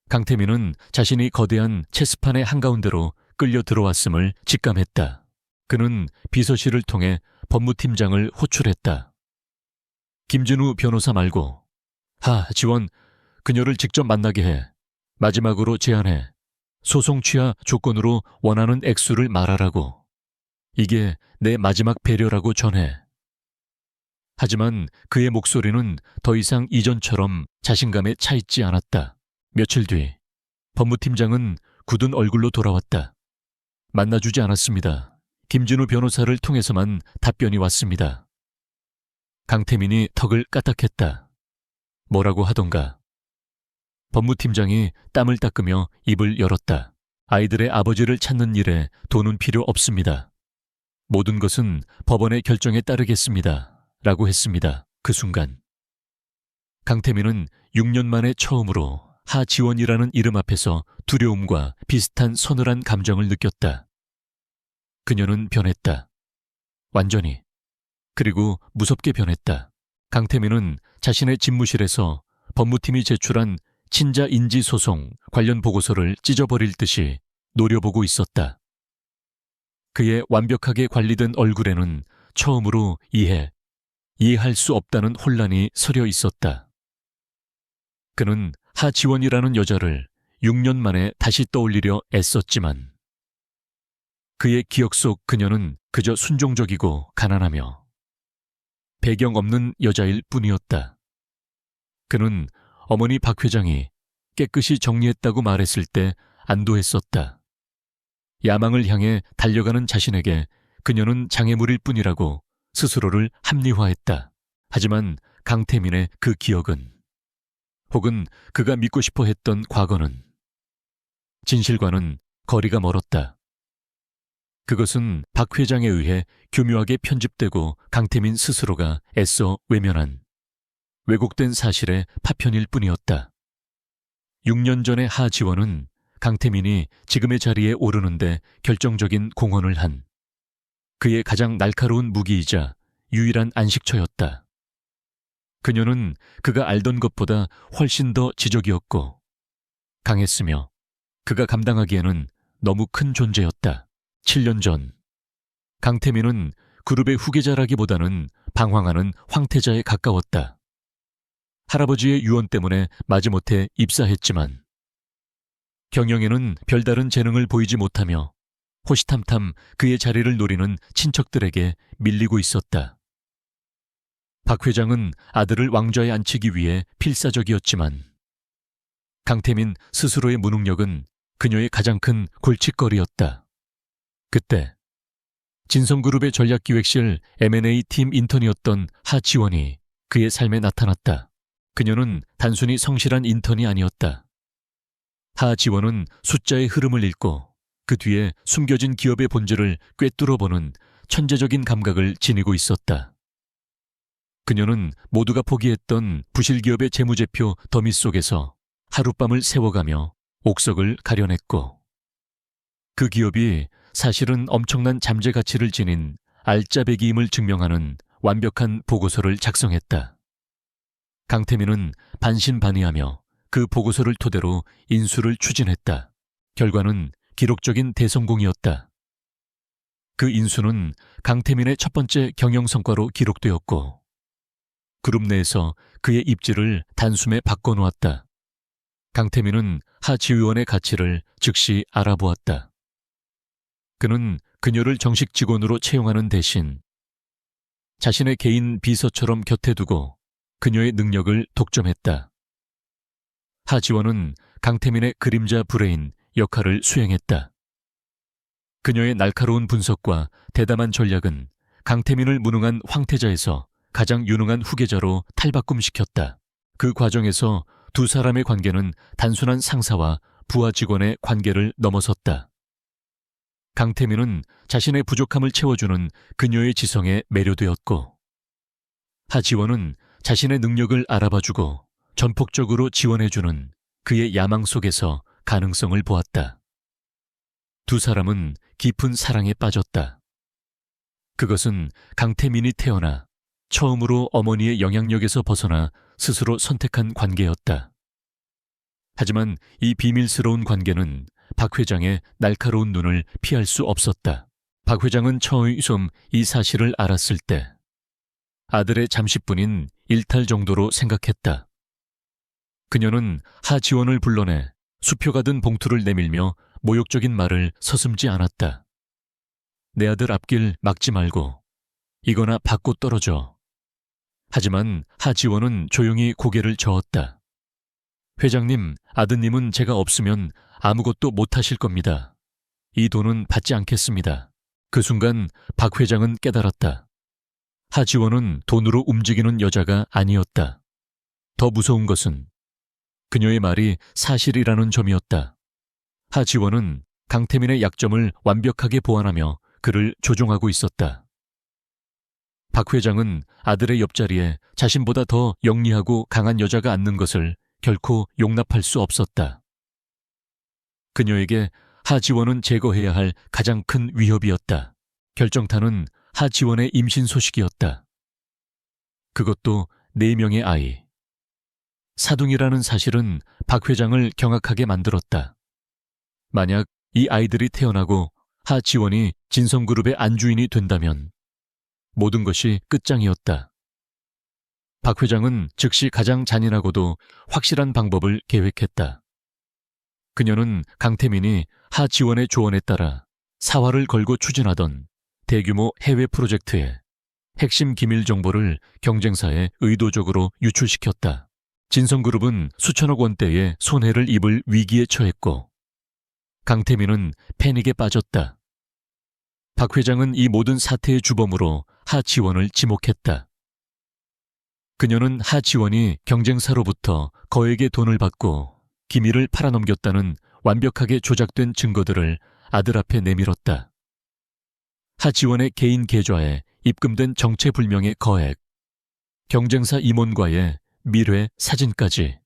강태민은 자신이 거대한 체스판의 한가운데로 끌려 들어왔음을 직감했다. 그는 비서실을 통해 법무팀장을 호출했다. 김진우 변호사 말고 하지원, 그녀를 직접 만나게 해. 마지막으로 제안해. 소송 취하 조건으로 원하는 액수를 말하라고. 이게 내 마지막 배려라고 전해. 하지만 그의 목소리는 더 이상 이전처럼 자신감에 차 있지 않았다. 며칠 뒤 법무팀장은 굳은 얼굴로 돌아왔다. 만나주지 않았습니다. 김진우 변호사를 통해서만 답변이 왔습니다. 강태민이 턱을 까딱했다. 뭐라고 하던가. 법무팀장이 땀을 닦으며 입을 열었다. 아이들의 아버지를 찾는 일에 돈은 필요 없습니다. 모든 것은 법원의 결정에 따르겠습니다. 라고 했습니다. 그 순간 강태민은 6년 만에 처음으로 하지원이라는 이름 앞에서 두려움과 비슷한 서늘한 감정을 느꼈다. 그녀는 변했다. 완전히. 그리고 무섭게 변했다. 강태민은 자신의 집무실에서 법무팀이 제출한 친자 인지 소송 관련 보고서를 찢어버릴 듯이 노려보고 있었다. 그의 완벽하게 관리된 얼굴에는 처음으로 이해할 수 없다는 혼란이 서려 있었다. 그는 하지원이라는 여자를 6년 만에 다시 떠올리려 애썼지만 그의 기억 속 그녀는 그저 순종적이고 가난하며 배경 없는 여자일 뿐이었다. 그는 어머니 박 회장이 깨끗이 정리했다고 말했을 때 안도했었다. 야망을 향해 달려가는 자신에게 그녀는 장애물일 뿐이라고 스스로를 합리화했다. 하지만 강태민의 그 기억은, 혹은 그가 믿고 싶어 했던 과거는 진실과는 거리가 멀었다. 그것은 박 회장에 의해 교묘하게 편집되고 강태민 스스로가 애써 외면한 왜곡된 사실의 파편일 뿐이었다. 6년 전의 하지원은 강태민이 지금의 자리에 오르는데 결정적인 공헌을 한 그의 가장 날카로운 무기이자 유일한 안식처였다. 그녀는 그가 알던 것보다 훨씬 더 지적이었고 강했으며 그가 감당하기에는 너무 큰 존재였다. 7년 전 강태민은 그룹의 후계자라기보다는 방황하는 황태자에 가까웠다. 할아버지의 유언 때문에 마지못해 입사했지만 경영에는 별다른 재능을 보이지 못하며 호시탐탐 그의 자리를 노리는 친척들에게 밀리고 있었다. 박 회장은 아들을 왕좌에 앉히기 위해 필사적이었지만 강태민 스스로의 무능력은 그녀의 가장 큰 골칫거리였다. 그때 진성그룹의 전략기획실 M&A 팀 인턴이었던 하지원이 그의 삶에 나타났다. 그녀는 단순히 성실한 인턴이 아니었다. 하지원은 숫자의 흐름을 읽고 그 뒤에 숨겨진 기업의 본질을 꿰뚫어보는 천재적인 감각을 지니고 있었다. 그녀는 모두가 포기했던 부실기업의 재무제표 더미 속에서 하룻밤을 세워가며 옥석을 가려냈고 그 기업이 사실은 엄청난 잠재 가치를 지닌 알짜배기임을 증명하는 완벽한 보고서를 작성했다. 강태민은 반신반의하며 그 보고서를 토대로 인수를 추진했다. 결과는 기록적인 대성공이었다. 그 인수는 강태민의 첫 번째 경영 성과로 기록되었고 그룹 내에서 그의 입지를 단숨에 바꿔놓았다. 강태민은 하지의원의 가치를 즉시 알아보았다. 그는 그녀를 정식 직원으로 채용하는 대신 자신의 개인 비서처럼 곁에 두고 그녀의 능력을 독점했다. 하지원은 강태민의 그림자 브레인 역할을 수행했다. 그녀의 날카로운 분석과 대담한 전략은 강태민을 무능한 황태자에서 가장 유능한 후계자로 탈바꿈시켰다. 그 과정에서 두 사람의 관계는 단순한 상사와 부하 직원의 관계를 넘어섰다. 강태민은 자신의 부족함을 채워주는 그녀의 지성에 매료되었고 하지원은 자신의 능력을 알아봐주고 전폭적으로 지원해주는 그의 야망 속에서 가능성을 보았다. 두 사람은 깊은 사랑에 빠졌다. 그것은 강태민이 태어나 처음으로 어머니의 영향력에서 벗어나 스스로 선택한 관계였다. 하지만 이 비밀스러운 관계는 박 회장의 날카로운 눈을 피할 수 없었다. 박 회장은 처음 이 사실을 알았을 때 아들의 잠시뿐인 일탈 정도로 생각했다. 그녀는 하지원을 불러내 수표가 든 봉투를 내밀며 모욕적인 말을 서슴지 않았다. 내 아들 앞길 막지 말고 이거나 받고 떨어져. 하지만 하지원은 조용히 고개를 저었다. 회장님, 아드님은 제가 없으면 아무것도 못하실 겁니다. 이 돈은 받지 않겠습니다. 그 순간 박 회장은 깨달았다. 하지원은 돈으로 움직이는 여자가 아니었다. 더 무서운 것은 그녀의 말이 사실이라는 점이었다. 하지원은 강태민의 약점을 완벽하게 보완하며 그를 조종하고 있었다. 박 회장은 아들의 옆자리에 자신보다 더 영리하고 강한 여자가 앉는 것을 결코 용납할 수 없었다. 그녀에게 하지원은 제거해야 할 가장 큰 위협이었다. 결정타는 하지원의 임신 소식이었다. 그것도 4명의 아이. 사둥이라는 사실은 박 회장을 경악하게 만들었다. 만약 이 아이들이 태어나고 하지원이 진성그룹의 안주인이 된다면 모든 것이 끝장이었다. 박 회장은 즉시 가장 잔인하고도 확실한 방법을 계획했다. 그녀는 강태민이 하지원의 조언에 따라 사활을 걸고 추진하던 대규모 해외 프로젝트의 핵심 기밀 정보를 경쟁사에 의도적으로 유출시켰다. 진성그룹은 수천억 원대의 손해를 입을 위기에 처했고 강태민은 패닉에 빠졌다. 박 회장은 이 모든 사태의 주범으로 하지원을 지목했다. 그녀는 하지원이 경쟁사로부터 거액의 돈을 받고 기밀을 팔아넘겼다는 완벽하게 조작된 증거들을 아들 앞에 내밀었다. 하지원의 개인 계좌에 입금된 정체불명의 거액, 경쟁사 임원과의 밀회 사진까지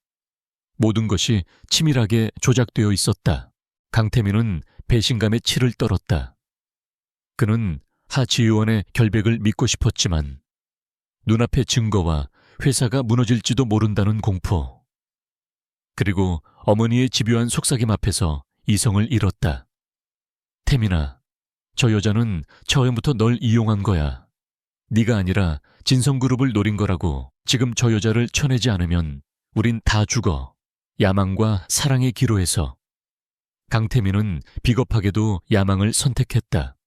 모든 것이 치밀하게 조작되어 있었다. 강태민은 배신감에 치를 떨었다. 그는 하지원의 결백을 믿고 싶었지만 눈앞의 증거와 회사가 무너질지도 모른다는 공포, 그리고 어머니의 집요한 속삭임 앞에서 이성을 잃었다. 태민아, 저 여자는 처음부터 널 이용한 거야. 네가 아니라 진성그룹을 노린 거라고. 지금 저 여자를 쳐내지 않으면 우린 다 죽어. 야망과 사랑의 기로에서. 강태민은 비겁하게도 야망을 선택했다.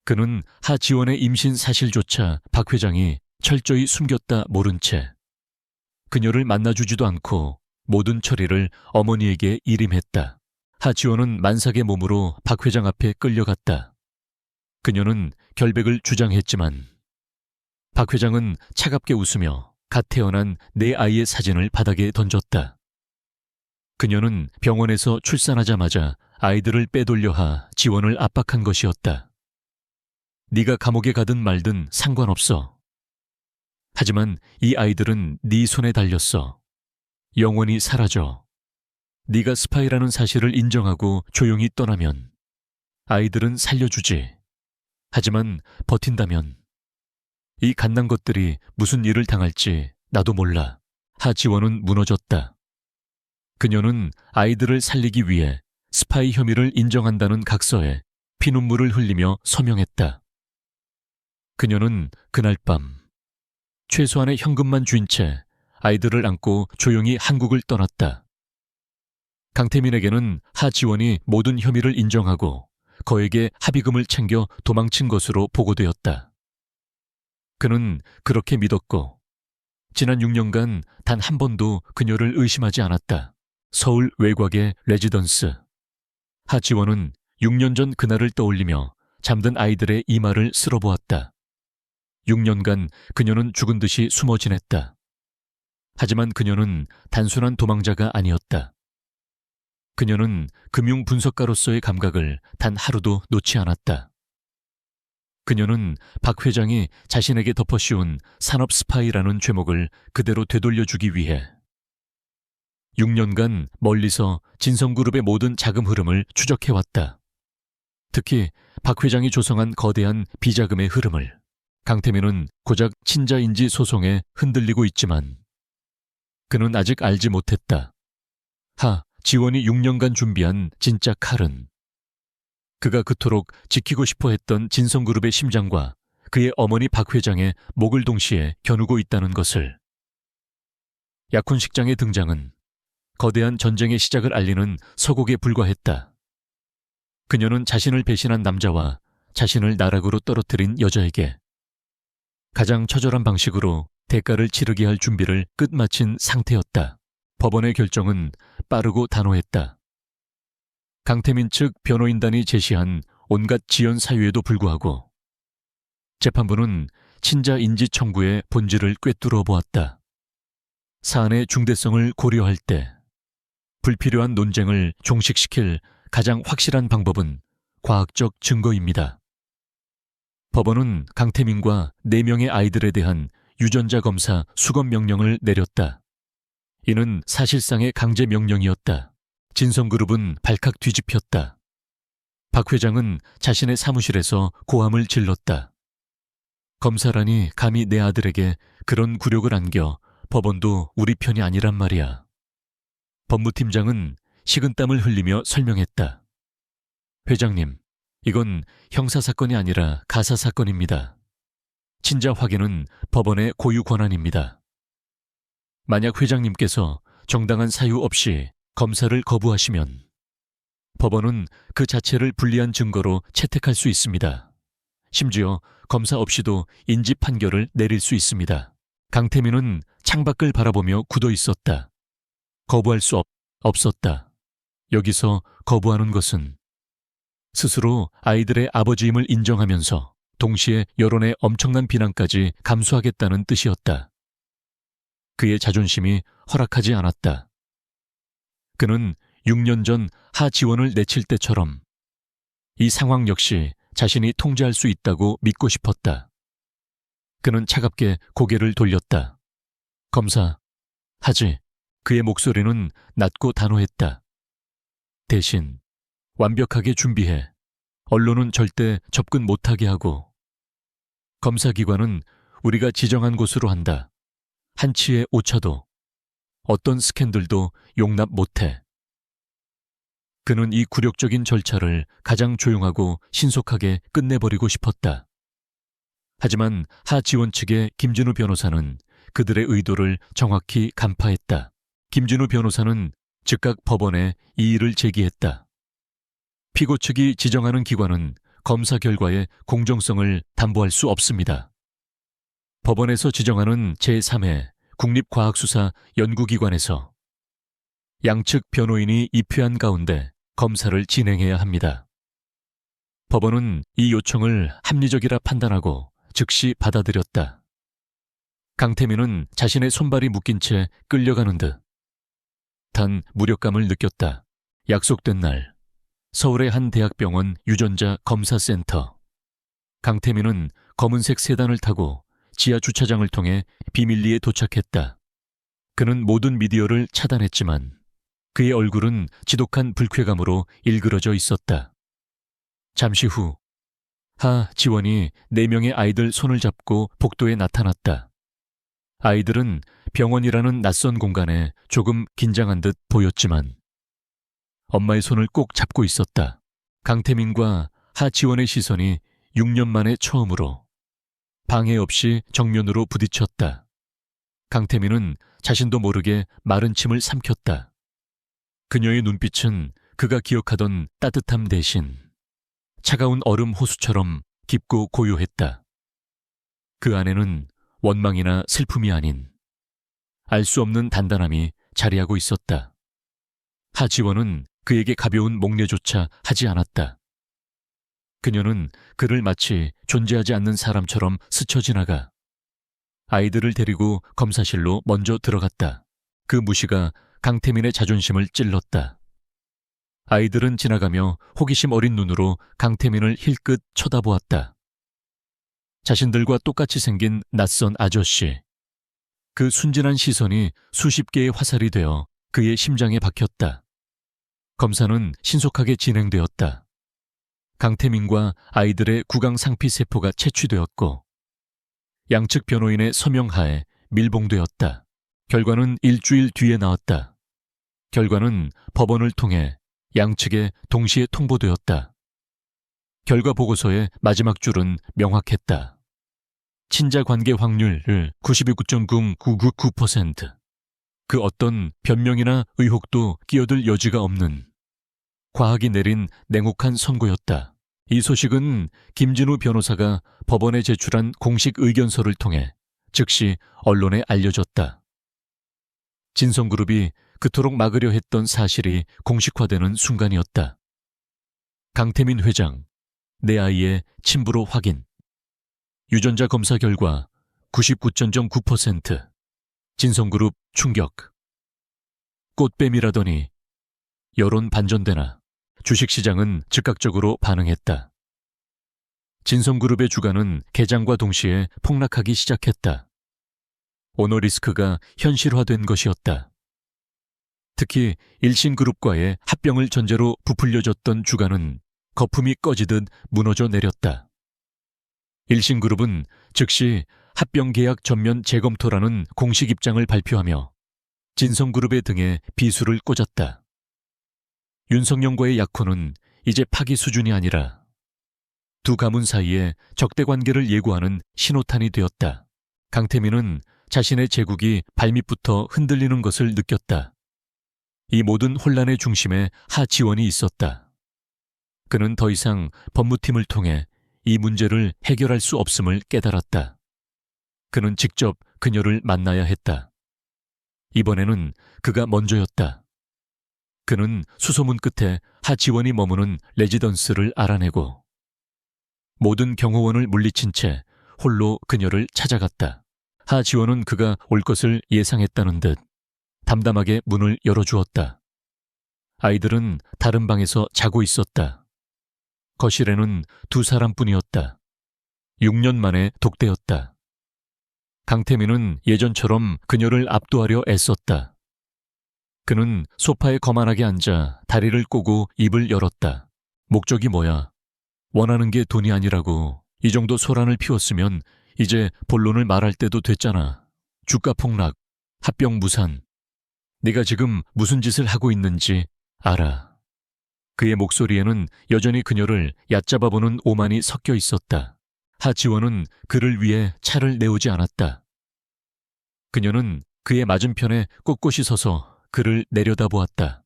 그는 하지원의 임신 사실조차 박 회장이 철저히 숨겼다 모른 채 그녀를 만나주지도 않고 모든 처리를 어머니에게 일임했다. 하지원은 만삭의 몸으로 박 회장 앞에 끌려갔다. 그녀는 결백을 주장했지만 박 회장은 차갑게 웃으며 갓 태어난 4아이의 사진을 바닥에 던졌다. 그녀는 병원에서 출산하자마자 아이들을 빼돌려 지원을 압박한 것이었다. 네가 감옥에 가든 말든 상관없어. 하지만 이 아이들은 네 손에 달렸어. 영원히 사라져. 네가 스파이라는 사실을 인정하고 조용히 떠나면 아이들은 살려주지. 하지만 버틴다면 이 갓난 것들이 무슨 일을 당할지 나도 몰라. 하지원은 무너졌다. 그녀는 아이들을 살리기 위해 스파이 혐의를 인정한다는 각서에 피눈물을 흘리며 서명했다. 그녀는 그날 밤 최소한의 현금만 쥔 채 아이들을 안고 조용히 한국을 떠났다. 강태민에게는 하지원이 모든 혐의를 인정하고 거액의 합의금을 챙겨 도망친 것으로 보고되었다. 그는 그렇게 믿었고 지난 6년간 단 한 번도 그녀를 의심하지 않았다. 서울 외곽의 레지던스. 하지원은 6년 전 그날을 떠올리며 잠든 아이들의 이마를 쓸어보았다. 6년간 그녀는 죽은 듯이 숨어 지냈다. 하지만 그녀는 단순한 도망자가 아니었다. 그녀는 금융 분석가로서의 감각을 단 하루도 놓지 않았다. 그녀는 박 회장이 자신에게 덮어씌운 산업 스파이라는 죄목을 그대로 되돌려주기 위해 6년간 멀리서 진성그룹의 모든 자금 흐름을 추적해왔다. 특히 박 회장이 조성한 거대한 비자금의 흐름을. 강태민은 고작 친자인지 소송에 흔들리고 있지만 그는 아직 알지 못했다. 지원이 6년간 준비한 진짜 칼은 그가 그토록 지키고 싶어 했던 진성그룹의 심장과 그의 어머니 박 회장의 목을 동시에 겨누고 있다는 것을. 약혼식장의 등장은 거대한 전쟁의 시작을 알리는 서곡에 불과했다. 그녀는 자신을 배신한 남자와 자신을 나락으로 떨어뜨린 여자에게 가장 처절한 방식으로 대가를 치르게 할 준비를 끝마친 상태였다. 법원의 결정은 빠르고 단호했다. 강태민 측 변호인단이 제시한 온갖 지연 사유에도 불구하고 재판부는 친자 인지 청구의 본질을 꿰뚫어 보았다. 사안의 중대성을 고려할 때 불필요한 논쟁을 종식시킬 가장 확실한 방법은 과학적 증거입니다. 법원은 강태민과 4명의 아이들에 대한 유전자 검사 수검 명령을 내렸다. 이는 사실상의 강제 명령이었다. 진성그룹은 발칵 뒤집혔다. 박 회장은 자신의 사무실에서 고함을 질렀다. 검사라니 감히 내 아들에게 그런 굴욕을 안겨 법원도 우리 편이 아니란 말이야. 법무팀장은 식은땀을 흘리며 설명했다. 회장님, 이건 형사사건이 아니라 가사사건입니다. 친자 확인은 법원의 고유 권한입니다. 만약 회장님께서 정당한 사유 없이 검사를 거부하시면 법원은 그 자체를 불리한 증거로 채택할 수 있습니다. 심지어 검사 없이도 인지 판결을 내릴 수 있습니다. 강태민은 창밖을 바라보며 굳어 있었다. 거부할 수 없었다. 여기서 거부하는 것은 스스로 아이들의 아버지임을 인정하면서 동시에 여론의 엄청난 비난까지 감수하겠다는 뜻이었다. 그의 자존심이 허락하지 않았다. 그는 6년 전 하지원을 내칠 때처럼 이 상황 역시 자신이 통제할 수 있다고 믿고 싶었다. 그는 차갑게 고개를 돌렸다. 검사, 하지. 그의 목소리는 낮고 단호했다. 대신 완벽하게 준비해. 언론은 절대 접근 못하게 하고 검사기관은 우리가 지정한 곳으로 한다. 한치의 오차도 어떤 스캔들도 용납 못해. 그는 이 굴욕적인 절차를 가장 조용하고 신속하게 끝내버리고 싶었다. 하지만 하지원 측의 김진우 변호사는 그들의 의도를 정확히 간파했다. 김진우 변호사는 즉각 법원에 이의를 제기했다. 피고 측이 지정하는 기관은 검사 결과의 공정성을 담보할 수 없습니다. 법원에서 지정하는 제3회 국립과학수사 연구기관에서 양측 변호인이 입회한 가운데 검사를 진행해야 합니다. 법원은 이 요청을 합리적이라 판단하고 즉시 받아들였다. 강태민은 자신의 손발이 묶인 채 끌려가는 듯 단 무력감을 느꼈다. 약속된 날 서울의 한 대학병원 유전자 검사센터. 강태민은 검은색 세단을 타고 지하 주차장을 통해 비밀리에 도착했다. 그는 모든 미디어를 차단했지만 그의 얼굴은 지독한 불쾌감으로 일그러져 있었다. 잠시 후 하지원이 4명의 아이들 손을 잡고 복도에 나타났다. 아이들은 병원이라는 낯선 공간에 조금 긴장한 듯 보였지만 엄마의 손을 꼭 잡고 있었다. 강태민과 하지원의 시선이 6년 만에 처음으로 방해 없이 정면으로 부딪혔다. 강태민은 자신도 모르게 마른 침을 삼켰다. 그녀의 눈빛은 그가 기억하던 따뜻함 대신 차가운 얼음 호수처럼 깊고 고요했다. 그 안에는 원망이나 슬픔이 아닌 알 수 없는 단단함이 자리하고 있었다. 하지원은 그에게 가벼운 목례조차 하지 않았다. 그녀는 그를 마치 존재하지 않는 사람처럼 스쳐 지나가 아이들을 데리고 검사실로 먼저 들어갔다. 그 무시가 강태민의 자존심을 찔렀다. 아이들은 지나가며 호기심 어린 눈으로 강태민을 힐끗 쳐다보았다. 자신들과 똑같이 생긴 낯선 아저씨. 그 순진한 시선이 수십 개의 화살이 되어 그의 심장에 박혔다. 검사는 신속하게 진행되었다. 강태민과 아이들의 구강상피세포가 채취되었고 양측 변호인의 서명하에 밀봉되었다. 결과는 일주일 뒤에 나왔다. 결과는 법원을 통해 양측에 동시에 통보되었다. 결과 보고서의 마지막 줄은 명확했다. 친자 관계 확률을 99.9999%. 그 어떤 변명이나 의혹도 끼어들 여지가 없는 과학이 내린 냉혹한 선고였다. 이 소식은 김진우 변호사가 법원에 제출한 공식 의견서를 통해 즉시 언론에 알려졌다. 진성그룹이 그토록 막으려 했던 사실이 공식화되는 순간이었다. 강태민 회장, 내 아이의 친부로 확인. 유전자 검사 결과 99.9%. 진성그룹 충격. 꽃뱀이라더니 여론 반전되나. 주식시장은 즉각적으로 반응했다. 진성그룹의 주가는 개장과 동시에 폭락하기 시작했다. 오너리스크가 현실화된 것이었다. 특히 일신그룹과의 합병을 전제로 부풀려졌던 주가는 거품이 꺼지듯 무너져 내렸다. 일신그룹은 즉시 합병 계약 전면 재검토라는 공식 입장을 발표하며 진성그룹의 등에 비수를 꽂았다. 윤석영과의 약혼은 이제 파기 수준이 아니라 두 가문 사이에 적대 관계를 예고하는 신호탄이 되었다. 강태민은 자신의 제국이 발밑부터 흔들리는 것을 느꼈다. 이 모든 혼란의 중심에 하지원이 있었다. 그는 더 이상 법무팀을 통해 이 문제를 해결할 수 없음을 깨달았다. 그는 직접 그녀를 만나야 했다. 이번에는 그가 먼저였다. 그는 수소문 끝에 하지원이 머무는 레지던스를 알아내고 모든 경호원을 물리친 채 홀로 그녀를 찾아갔다. 하지원은 그가 올 것을 예상했다는 듯 담담하게 문을 열어주었다. 아이들은 다른 방에서 자고 있었다. 거실에는 두 사람뿐이었다. 6년 만에 독대였다. 강태민은 예전처럼 그녀를 압도하려 애썼다. 그는 소파에 거만하게 앉아 다리를 꼬고 입을 열었다. 목적이 뭐야? 원하는 게 돈이 아니라고. 이 정도 소란을 피웠으면 이제 본론을 말할 때도 됐잖아. 주가 폭락, 합병 무산. 네가 지금 무슨 짓을 하고 있는지 알아. 그의 목소리에는 여전히 그녀를 얕잡아보는 오만이 섞여 있었다. 하지원은 그를 위해 차를 내오지 않았다. 그녀는 그의 맞은편에 꼿꼿이 서서 그를 내려다보았다.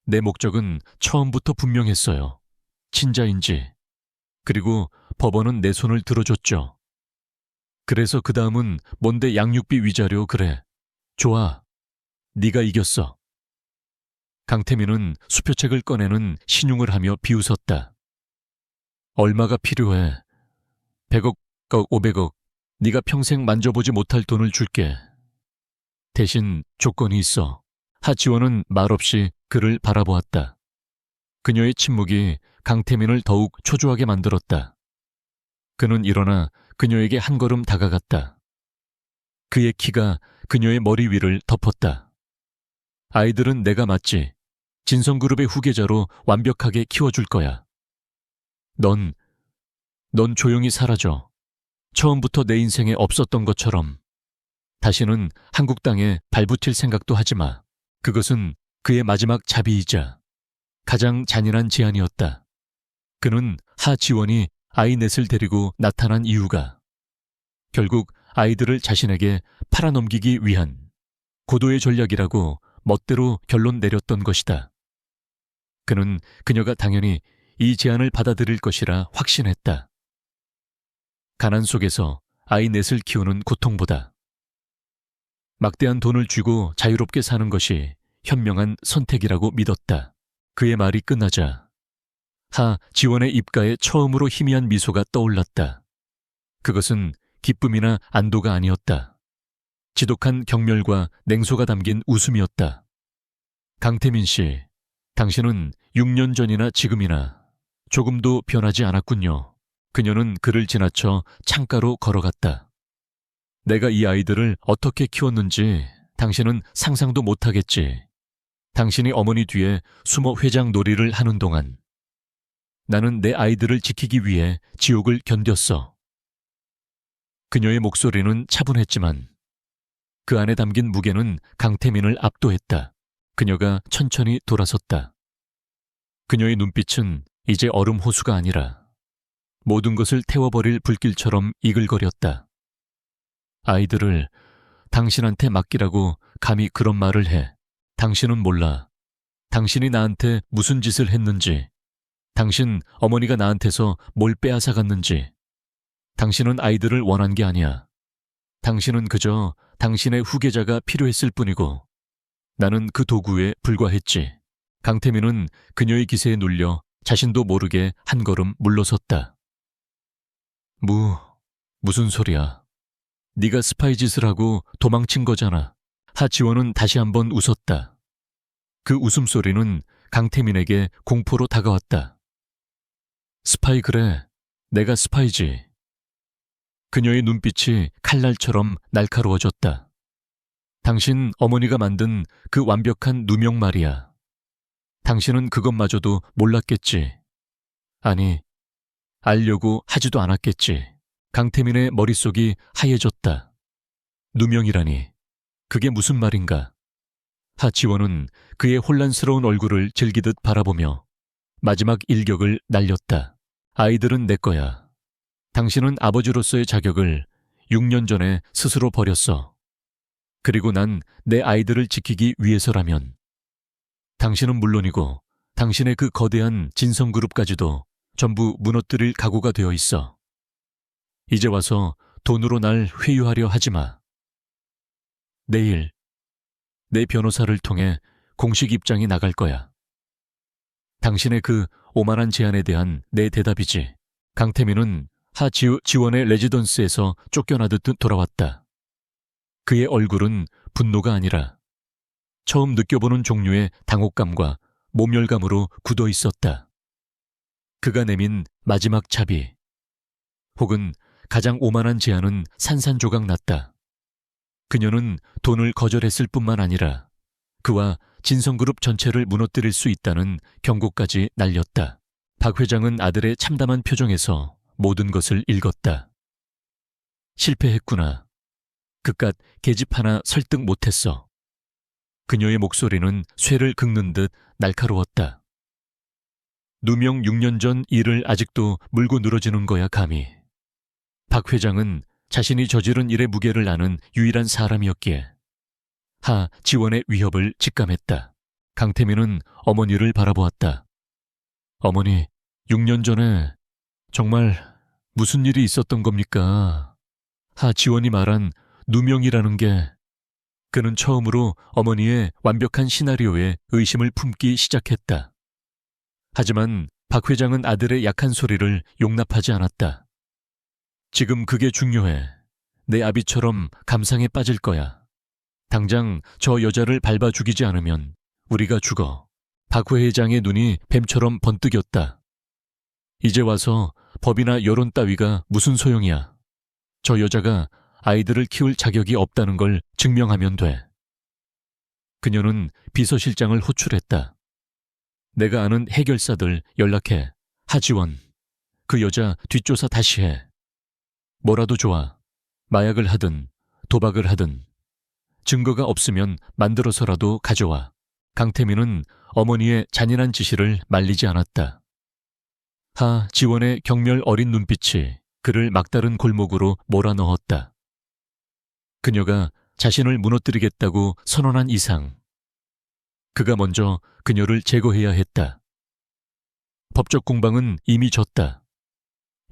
내 목적은 처음부터 분명했어요. 친자인지. 그리고 법원은 내 손을 들어줬죠. 그래서 그 다음은 뭔데 양육비 위자료 그래. 좋아. 네가 이겼어. 강태민은 수표책을 꺼내는 신용을 하며 비웃었다. 얼마가 필요해? 100억, 500억. 네가 평생 만져보지 못할 돈을 줄게. 대신 조건이 있어. 하지원은 말없이 그를 바라보았다. 그녀의 침묵이 강태민을 더욱 초조하게 만들었다. 그는 일어나 그녀에게 한 걸음 다가갔다. 그의 키가 그녀의 머리 위를 덮었다. 아이들은 내가 맞지. 진성그룹의 후계자로 완벽하게 키워줄 거야. 넌 조용히 사라져. 처음부터 내 인생에 없었던 것처럼. 다시는 한국 땅에 발붙일 생각도 하지 마. 그것은 그의 마지막 자비이자 가장 잔인한 제안이었다. 그는 하지원이 아이 넷을 데리고 나타난 이유가 결국 아이들을 자신에게 팔아넘기기 위한 고도의 전략이라고 멋대로 결론 내렸던 것이다. 그는 그녀가 당연히 이 제안을 받아들일 것이라 확신했다. 가난 속에서 아이 넷을 키우는 고통보다 막대한 돈을 쥐고 자유롭게 사는 것이 현명한 선택이라고 믿었다. 그의 말이 끝나자 하지원의 입가에 처음으로 희미한 미소가 떠올랐다. 그것은 기쁨이나 안도가 아니었다. 지독한 경멸과 냉소가 담긴 웃음이었다. 강태민 씨, 당신은 6년 전이나 지금이나 조금도 변하지 않았군요. 그녀는 그를 지나쳐 창가로 걸어갔다. 내가 이 아이들을 어떻게 키웠는지 당신은 상상도 못하겠지. 당신이 어머니 뒤에 숨어 회장 놀이를 하는 동안 나는 내 아이들을 지키기 위해 지옥을 견뎠어. 그녀의 목소리는 차분했지만 그 안에 담긴 무게는 강태민을 압도했다. 그녀가 천천히 돌아섰다. 그녀의 눈빛은 이제 얼음 호수가 아니라 모든 것을 태워버릴 불길처럼 이글거렸다. 아이들을 당신한테 맡기라고 감히 그런 말을 해. 당신은 몰라. 당신이 나한테 무슨 짓을 했는지, 당신 어머니가 나한테서 뭘 빼앗아갔는지. 당신은 아이들을 원한 게 아니야. 당신은 그저 당신의 후계자가 필요했을 뿐이고 나는 그 도구에 불과했지. 강태민은 그녀의 기세에 눌려 자신도 모르게 한 걸음 물러섰다. 무슨 소리야. 네가 스파이 짓을 하고 도망친 거잖아. 하지원은 다시 한번 웃었다. 그 웃음소리는 강태민에게 공포로 다가왔다. 스파이 그래. 내가 스파이지. 그녀의 눈빛이 칼날처럼 날카로워졌다. 당신 어머니가 만든 그 완벽한 누명 말이야. 당신은 그것마저도 몰랐겠지. 아니, 알려고 하지도 않았겠지. 강태민의 머릿속이 하얘졌다. 누명이라니, 그게 무슨 말인가? 하지원은 그의 혼란스러운 얼굴을 즐기듯 바라보며 마지막 일격을 날렸다. 아이들은 내 거야. 당신은 아버지로서의 자격을 6년 전에 스스로 버렸어. 그리고 난 내 아이들을 지키기 위해서라면 당신은 물론이고 당신의 그 거대한 진성그룹까지도 전부 무너뜨릴 각오가 되어 있어. 이제 와서 돈으로 날 회유하려 하지 마. 내일 내 변호사를 통해 공식 입장이 나갈 거야. 당신의 그 오만한 제안에 대한 내 대답이지. 강태민은 하지원의 레지던스에서 쫓겨나듯 돌아왔다. 그의 얼굴은 분노가 아니라 처음 느껴보는 종류의 당혹감과 모멸감으로 굳어 있었다. 그가 내민 마지막 차비, 혹은 가장 오만한 제안은 산산조각 났다. 그녀는 돈을 거절했을 뿐만 아니라 그와 진성그룹 전체를 무너뜨릴 수 있다는 경고까지 날렸다. 박 회장은 아들의 참담한 표정에서 모든 것을 읽었다. 실패했구나. 그깟 계집 하나 설득 못했어. 그녀의 목소리는 쇠를 긁는 듯 날카로웠다. 누명 6년 전 일을 아직도 물고 늘어지는 거야, 감히. 박 회장은 자신이 저지른 일의 무게를 아는 유일한 사람이었기에 하지원의 위협을 직감했다. 강태민은 어머니를 바라보았다. 어머니, 6년 전에 정말 무슨 일이 있었던 겁니까? 하지원이 말한 누명이라는 게, 그는 처음으로 어머니의 완벽한 시나리오에 의심을 품기 시작했다. 하지만 박 회장은 아들의 약한 소리를 용납하지 않았다. 지금 그게 중요해. 내 아비처럼 감상에 빠질 거야. 당장 저 여자를 밟아 죽이지 않으면 우리가 죽어. 박 회장의 눈이 뱀처럼 번뜩였다. 이제 와서 법이나 여론 따위가 무슨 소용이야. 저 여자가 아이들을 키울 자격이 없다는 걸 증명하면 돼. 그녀는 비서실장을 호출했다. 내가 아는 해결사들 연락해. 하지원, 그 여자 뒷조사 다시 해. 뭐라도 좋아. 마약을 하든 도박을 하든 증거가 없으면 만들어서라도 가져와. 강태민은 어머니의 잔인한 지시를 말리지 않았다. 하지원의 경멸 어린 눈빛이 그를 막다른 골목으로 몰아넣었다. 그녀가 자신을 무너뜨리겠다고 선언한 이상 그가 먼저 그녀를 제거해야 했다. 법적 공방은 이미 졌다.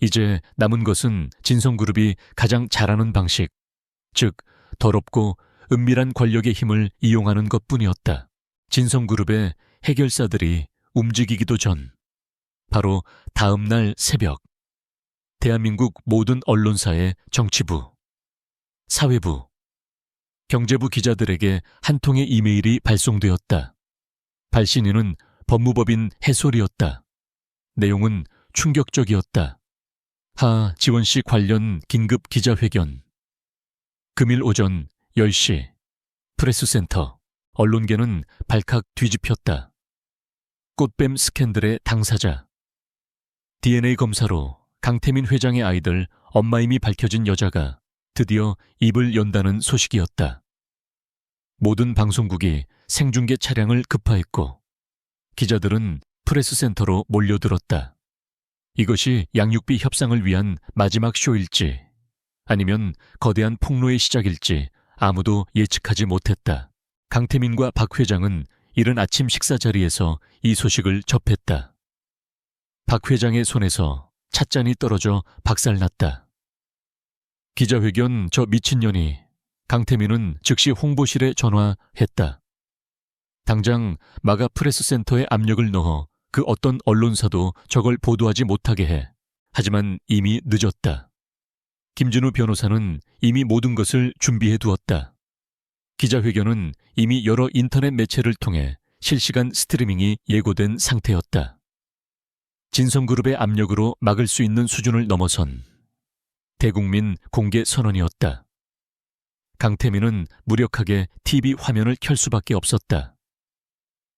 이제 남은 것은 진성그룹이 가장 잘하는 방식, 즉 더럽고 은밀한 권력의 힘을 이용하는 것뿐이었다. 진성그룹의 해결사들이 움직이기도 전, 바로 다음 날 새벽, 대한민국 모든 언론사의 정치부, 사회부, 경제부 기자들에게 한 통의 이메일이 발송되었다. 발신인은 법무법인 해솔이었다. 내용은 충격적이었다. 하지원 씨 관련 긴급 기자회견. 금일 오전 10시 프레스센터. 언론계는 발칵 뒤집혔다. 꽃뱀 스캔들의 당사자. DNA 검사로 강태민 회장의 아이들 엄마임이 밝혀진 여자가 드디어 입을 연다는 소식이었다. 모든 방송국이 생중계 차량을 급파했고 기자들은 프레스센터로 몰려들었다. 이것이 양육비 협상을 위한 마지막 쇼일지 아니면 거대한 폭로의 시작일지 아무도 예측하지 못했다. 강태민과 박 회장은 이른 아침 식사 자리에서 이 소식을 접했다. 박 회장의 손에서 찻잔이 떨어져 박살났다. 기자회견 저 미친년이. 강태민은 즉시 홍보실에 전화했다. 당장 마가 프레스센터에 압력을 넣어 그 어떤 언론사도 저걸 보도하지 못하게 해. 하지만 이미 늦었다. 김진우 변호사는 이미 모든 것을 준비해 두었다. 기자회견은 이미 여러 인터넷 매체를 통해 실시간 스트리밍이 예고된 상태였다. 진성그룹의 압력으로 막을 수 있는 수준을 넘어선 대국민 공개 선언이었다. 강태민은 무력하게 TV 화면을 켤 수밖에 없었다.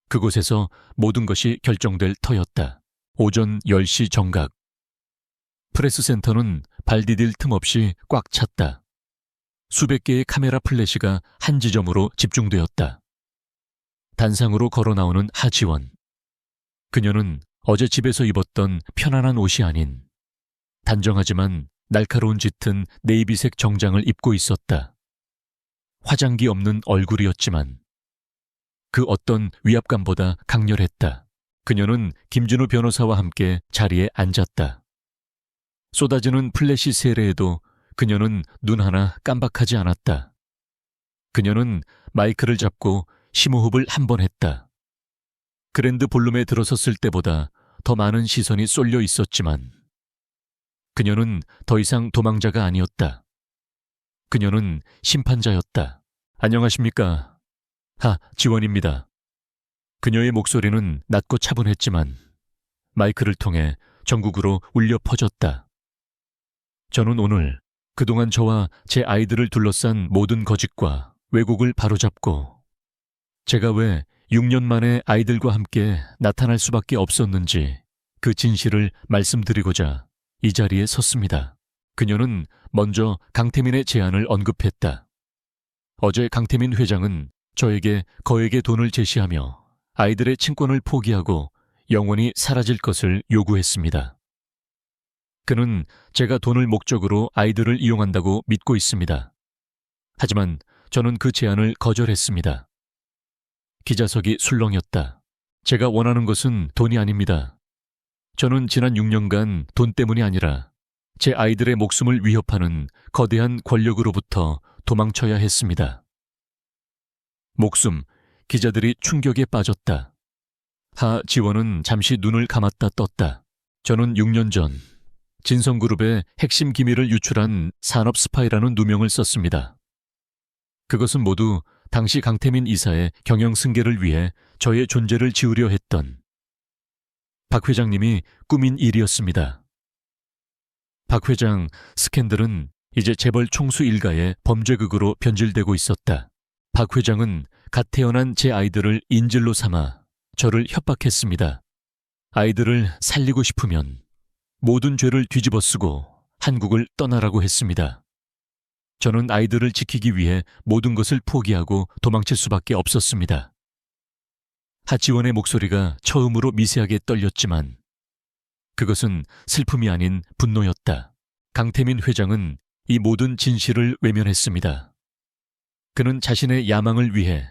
그곳에서 모든 것이 결정될 터였다. 오전 10시 정각. 프레스센터는 발 디딜 틈 없이 꽉 찼다. 수백 개의 카메라 플래시가 한 지점으로 집중되었다. 단상으로 걸어 나오는 하지원. 그녀는 어제 집에서 입었던 편안한 옷이 아닌 단정하지만 날카로운 짙은 네이비색 정장을 입고 있었다. 화장기 없는 얼굴이었지만 그 어떤 위압감보다 강렬했다. 그녀는 김진우 변호사와 함께 자리에 앉았다. 쏟아지는 플래시 세례에도 그녀는 눈 하나 깜박하지 않았다. 그녀는 마이크를 잡고 심호흡을 한 번 했다. 그랜드 볼룸에 들어섰을 때보다 더 많은 시선이 쏠려 있었지만 그녀는 더 이상 도망자가 아니었다. 그녀는 심판자였다. 안녕하십니까. 지원입니다. 그녀의 목소리는 낮고 차분했지만 마이크를 통해 전국으로 울려 퍼졌다. 저는 오늘 그동안 저와 제 아이들을 둘러싼 모든 거짓과 왜곡을 바로잡고 제가 왜 6년 만에 아이들과 함께 나타날 수밖에 없었는지 그 진실을 말씀드리고자 이 자리에 섰습니다. 그녀는 먼저 강태민의 제안을 언급했다. 어제 강태민 회장은 저에게 거액의 돈을 제시하며 아이들의 친권을 포기하고 영원히 사라질 것을 요구했습니다. 그는 제가 돈을 목적으로 아이들을 이용한다고 믿고 있습니다. 하지만 저는 그 제안을 거절했습니다. 기자석이 술렁였다. 제가 원하는 것은 돈이 아닙니다. 저는 지난 6년간 돈 때문이 아니라 제 아이들의 목숨을 위협하는 거대한 권력으로부터 도망쳐야 했습니다. 목숨, 기자들이 충격에 빠졌다. 하지원은 잠시 눈을 감았다 떴다. 저는 6년 전 진성그룹의 핵심 기밀을 유출한 산업 스파이라는 누명을 썼습니다. 그것은 모두 당시 강태민 이사의 경영 승계를 위해 저의 존재를 지우려 했던 박 회장님이 꾸민 일이었습니다. 박 회장 스캔들은 이제 재벌 총수 일가의 범죄극으로 변질되고 있었다. 박 회장은 갓 태어난 제 아이들을 인질로 삼아 저를 협박했습니다. 아이들을 살리고 싶으면 모든 죄를 뒤집어쓰고 한국을 떠나라고 했습니다. 저는 아이들을 지키기 위해 모든 것을 포기하고 도망칠 수밖에 없었습니다. 하지원의 목소리가 처음으로 미세하게 떨렸지만 그것은 슬픔이 아닌 분노였다. 강태민 회장은 이 모든 진실을 외면했습니다. 그는 자신의 야망을 위해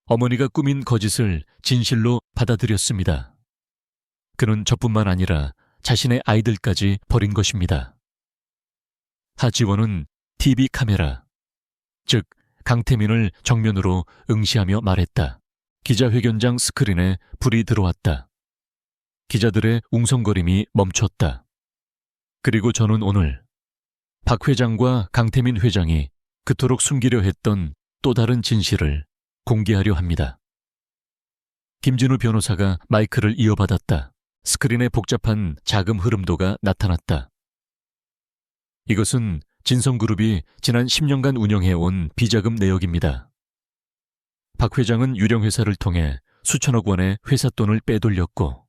어머니가 꾸민 거짓을 진실로 받아들였습니다. 그는 저뿐만 아니라 자신의 아이들까지 버린 것입니다. 하지원은 TV 카메라, 즉 강태민을 정면으로 응시하며 말했다. 기자회견장 스크린에 불이 들어왔다. 기자들의 웅성거림이 멈췄다. 그리고 저는 오늘 박 회장과 강태민 회장이 그토록 숨기려 했던 또 다른 진실을 공개하려 합니다. 김진우 변호사가 마이크를 이어받았다. 스크린에 복잡한 자금 흐름도가 나타났다. 이것은 진성그룹이 지난 10년간 운영해온 비자금 내역입니다. 박 회장은 유령회사를 통해 수천억 원의 회사 돈을 빼돌렸고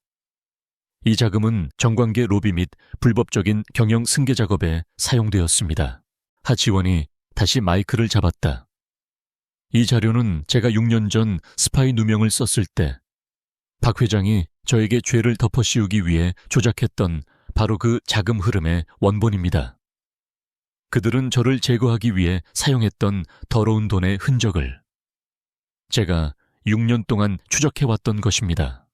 이 자금은 정관계 로비 및 불법적인 경영 승계 작업에 사용되었습니다. 하지원이 다시 마이크를 잡았다. 이 자료는 제가 6년 전 스파이 누명을 썼을 때 박 회장이 저에게 죄를 덮어씌우기 위해 조작했던 바로 그 자금 흐름의 원본입니다. 그들은 저를 제거하기 위해 사용했던 더러운 돈의 흔적을 제가 6년 동안 추적해왔던 것입니다.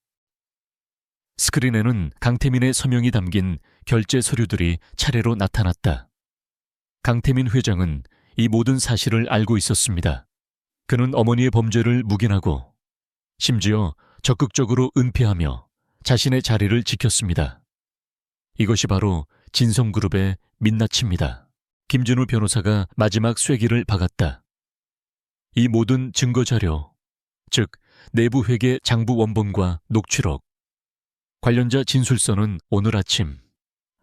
스크린에는 강태민의 서명이 담긴 결제 서류들이 차례로 나타났다. 강태민 회장은 이 모든 사실을 알고 있었습니다. 그는 어머니의 범죄를 묵인하고 심지어 적극적으로 은폐하며 자신의 자리를 지켰습니다. 이것이 바로 진성그룹의 민낯입니다. 김진우 변호사가 마지막 쐐기를 박았다. 이 모든 증거자료, 즉 내부 회계 장부 원본과 녹취록, 관련자 진술서는 오늘 아침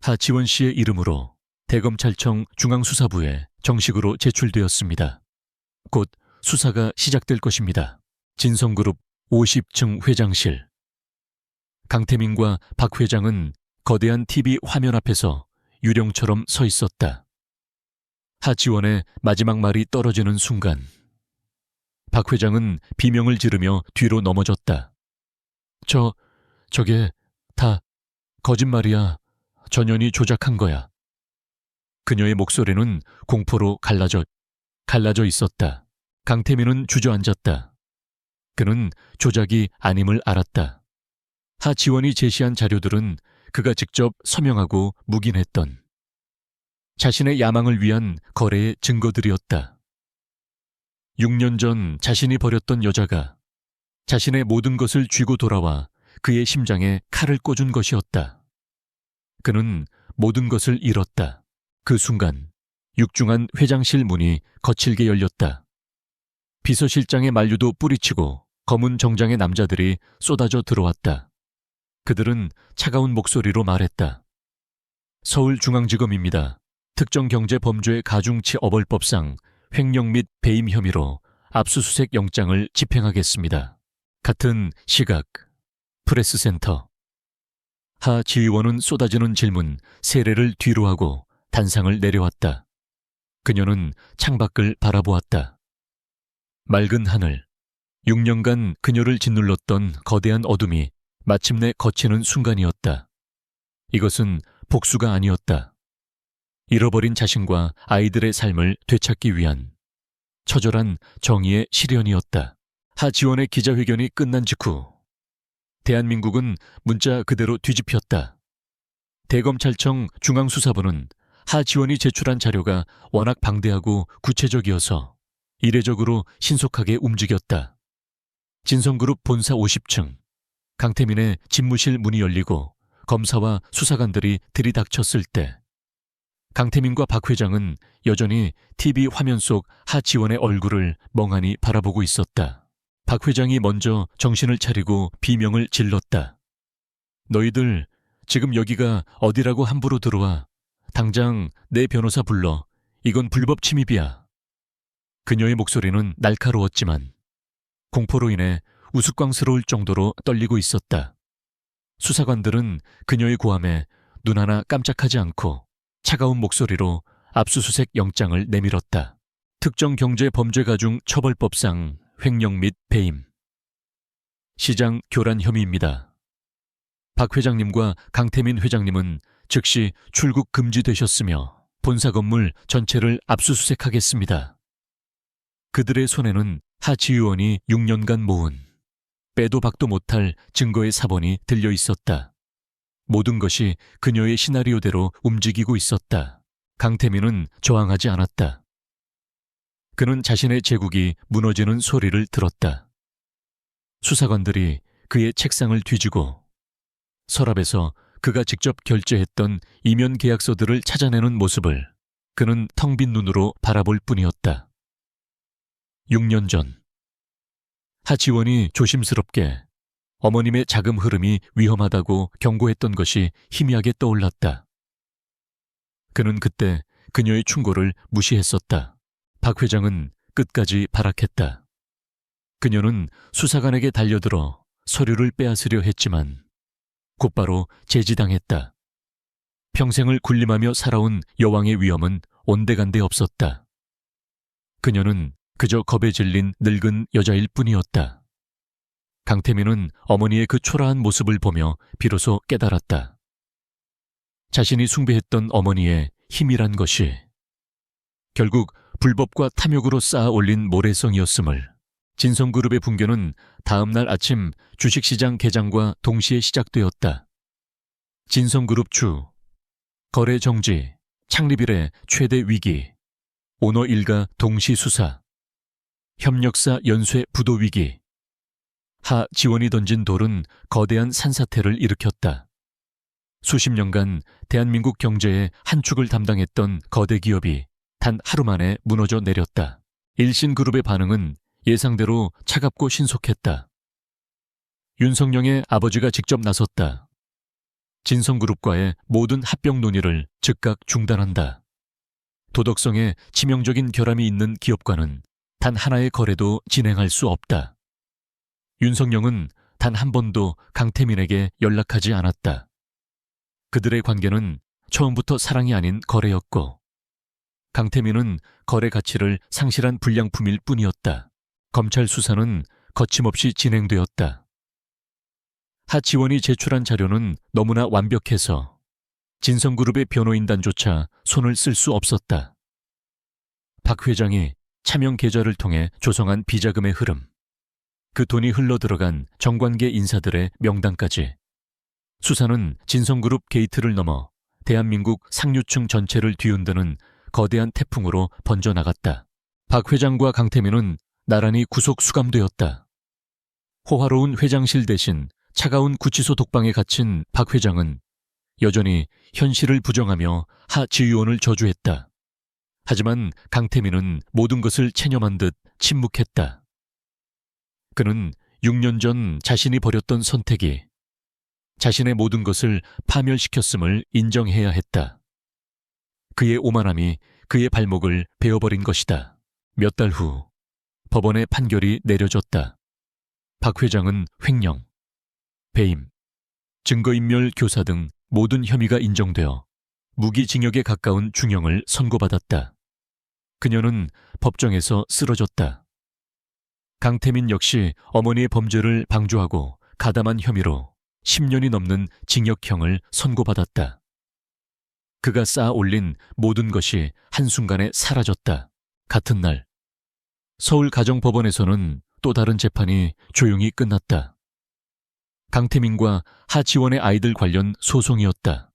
하지원 씨의 이름으로 대검찰청 중앙수사부에 정식으로 제출되었습니다. 곧 수사가 시작될 것입니다. 진성그룹 50층 회장실. 강태민과 박 회장은 거대한 TV 화면 앞에서 유령처럼 서 있었다. 하지원의 마지막 말이 떨어지는 순간 박 회장은 비명을 지르며 뒤로 넘어졌다. 저게 다 거짓말이야. 전현이 조작한 거야. 그녀의 목소리는 공포로 갈라져 있었다. 강태민은 주저앉았다. 그는 조작이 아님을 알았다. 하지원이 제시한 자료들은 그가 직접 서명하고 묵인했던 자신의 야망을 위한 거래의 증거들이었다. 6년 전 자신이 버렸던 여자가 자신의 모든 것을 쥐고 돌아와 그의 심장에 칼을 꽂은 것이었다. 그는 모든 것을 잃었다. 그 순간 육중한 회장실 문이 거칠게 열렸다. 비서실장의 만류도 뿌리치고 검은 정장의 남자들이 쏟아져 들어왔다. 그들은 차가운 목소리로 말했다. 서울중앙지검입니다. 특정경제범죄 가중치 어벌법상 횡령 및 배임 혐의로 압수수색 영장을 집행하겠습니다. 같은 시각 프레스센터. 하 지휘원은 쏟아지는 질문 세례를 뒤로 하고 단상을 내려왔다. 그녀는 창밖을 바라보았다. 맑은 하늘, 6년간 그녀를 짓눌렀던 거대한 어둠이 마침내 걷히는 순간이었다. 이것은 복수가 아니었다. 잃어버린 자신과 아이들의 삶을 되찾기 위한 처절한 정의의 실현이었다. 하지원의 기자회견이 끝난 직후 대한민국은 문자 그대로 뒤집혔다. 대검찰청 중앙수사부는 하지원이 제출한 자료가 워낙 방대하고 구체적이어서 이례적으로 신속하게 움직였다. 진성그룹 본사 50층, 강태민의 집무실 문이 열리고 검사와 수사관들이 들이닥쳤을 때 강태민과 박 회장은 여전히 TV 화면 속 하지원의 얼굴을 멍하니 바라보고 있었다. 박 회장이 먼저 정신을 차리고 비명을 질렀다. 너희들 지금 여기가 어디라고 함부로 들어와. 당장 내 변호사 불러. 이건 불법 침입이야. 그녀의 목소리는 날카로웠지만 공포로 인해 우스꽝스러울 정도로 떨리고 있었다. 수사관들은 그녀의 고함에 눈 하나 깜짝하지 않고 차가운 목소리로 압수수색 영장을 내밀었다. 특정경제범죄가중 처벌법상 횡령 및 배임. 시장 교란 혐의입니다. 박 회장님과 강태민 회장님은 즉시 출국 금지되셨으며 본사 건물 전체를 압수수색하겠습니다. 그들의 손에는 하 지휘원이 6년간 모은 빼도 박도 못할 증거의 사본이 들려 있었다. 모든 것이 그녀의 시나리오대로 움직이고 있었다. 강태민은 저항하지 않았다. 그는 자신의 제국이 무너지는 소리를 들었다. 수사관들이 그의 책상을 뒤지고 서랍에서 그가 직접 결제했던 이면 계약서들을 찾아내는 모습을 그는 텅 빈 눈으로 바라볼 뿐이었다. 6년 전 하지원이 조심스럽게 어머님의 자금 흐름이 위험하다고 경고했던 것이 희미하게 떠올랐다. 그는 그때 그녀의 충고를 무시했었다. 박 회장은 끝까지 발악했다. 그녀는 수사관에게 달려들어 서류를 빼앗으려 했지만 곧바로 제지당했다. 평생을 군림하며 살아온 여왕의 위엄은 온데간데 없었다. 그녀는 그저 겁에 질린 늙은 여자일 뿐이었다. 강태민은 어머니의 그 초라한 모습을 보며 비로소 깨달았다. 자신이 숭배했던 어머니의 힘이란 것이 결국 불법과 탐욕으로 쌓아 올린 모래성이었음을 진성그룹의 붕괴는 다음 날 아침 주식시장 개장과 동시에 시작되었다. 진성그룹 추, 거래 정지, 창립 이래 최대 위기, 오너 일가 동시 수사, 협력사 연쇄 부도 위기. 하 지원이 던진 돌은 거대한 산사태를 일으켰다. 수십 년간 대한민국 경제의 한 축을 담당했던 거대 기업이 단 하루 만에 무너져 내렸다. 일신그룹의 반응은 예상대로 차갑고 신속했다. 윤석영의 아버지가 직접 나섰다. 진성그룹과의 모든 합병 논의를 즉각 중단한다. 도덕성에 치명적인 결함이 있는 기업과는 단 하나의 거래도 진행할 수 없다. 윤석영은 단 한 번도 강태민에게 연락하지 않았다. 그들의 관계는 처음부터 사랑이 아닌 거래였고 강태민은 거래 가치를 상실한 불량품일 뿐이었다. 검찰 수사는 거침없이 진행되었다. 하지원이 제출한 자료는 너무나 완벽해서 진성그룹의 변호인단조차 손을 쓸 수 없었다. 박 회장이 차명 계좌를 통해 조성한 비자금의 흐름, 그 돈이 흘러들어간 정관계 인사들의 명단까지 수사는 진성그룹 게이트를 넘어 대한민국 상류층 전체를 뒤흔드는 거대한 태풍으로 번져나갔다. 박 회장과 강태민은 나란히 구속 수감되었다. 호화로운 회장실 대신 차가운 구치소 독방에 갇힌 박 회장은 여전히 현실을 부정하며 하 지휘원을 저주했다. 하지만 강태민은 모든 것을 체념한 듯 침묵했다. 그는 6년 전 자신이 벌였던 선택이 자신의 모든 것을 파멸시켰음을 인정해야 했다. 그의 오만함이 그의 발목을 베어버린 것이다. 몇 달 후 법원의 판결이 내려졌다. 박 회장은 횡령, 배임, 증거인멸 교사 등 모든 혐의가 인정되어 무기징역에 가까운 중형을 선고받았다. 그녀는 법정에서 쓰러졌다. 강태민 역시 어머니의 범죄를 방조하고 가담한 혐의로 10년이 넘는 징역형을 선고받았다. 그가 쌓아 올린 모든 것이 한순간에 사라졌다. 같은 날 서울가정법원에서는 또 다른 재판이 조용히 끝났다. 강태민과 하지원의 아이들 관련 소송이었다.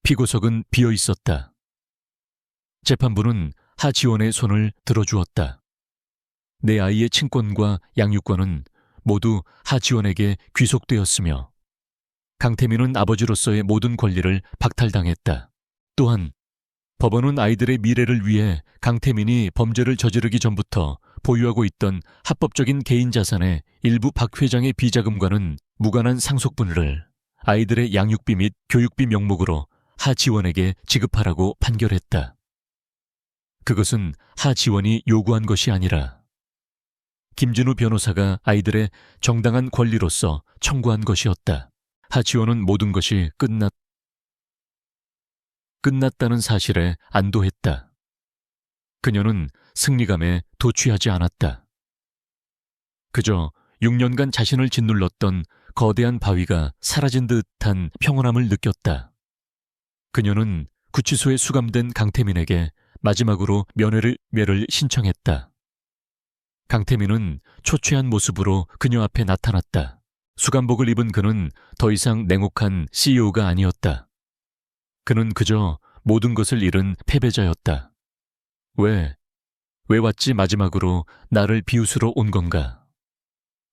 피고석은 비어 있었다. 재판부는 하지원의 손을 들어주었다. 내 아이의 친권과 양육권은 모두 하지원에게 귀속되었으며 강태민은 아버지로서의 모든 권리를 박탈당했다. 또한 법원은 아이들의 미래를 위해 강태민이 범죄를 저지르기 전부터 보유하고 있던 합법적인 개인 자산의 일부 박 회장의 비자금과는 무관한 상속분을 아이들의 양육비 및 교육비 명목으로 하지원에게 지급하라고 판결했다. 그것은 하지원이 요구한 것이 아니라 김진우 변호사가 아이들의 정당한 권리로서 청구한 것이었다. 하지원은 모든 것이 끝났다는 사실에 안도했다. 그녀는 승리감에 도취하지 않았다. 그저 6년간 자신을 짓눌렀던 거대한 바위가 사라진 듯한 평온함을 느꼈다. 그녀는 구치소에 수감된 강태민에게 마지막으로 면회를 신청했다. 강태민은 초췌한 모습으로 그녀 앞에 나타났다. 수감복을 입은 그는 더 이상 냉혹한 CEO가 아니었다. 그는 그저 모든 것을 잃은 패배자였다. 왜 왔지 마지막으로 나를 비웃으러 온 건가?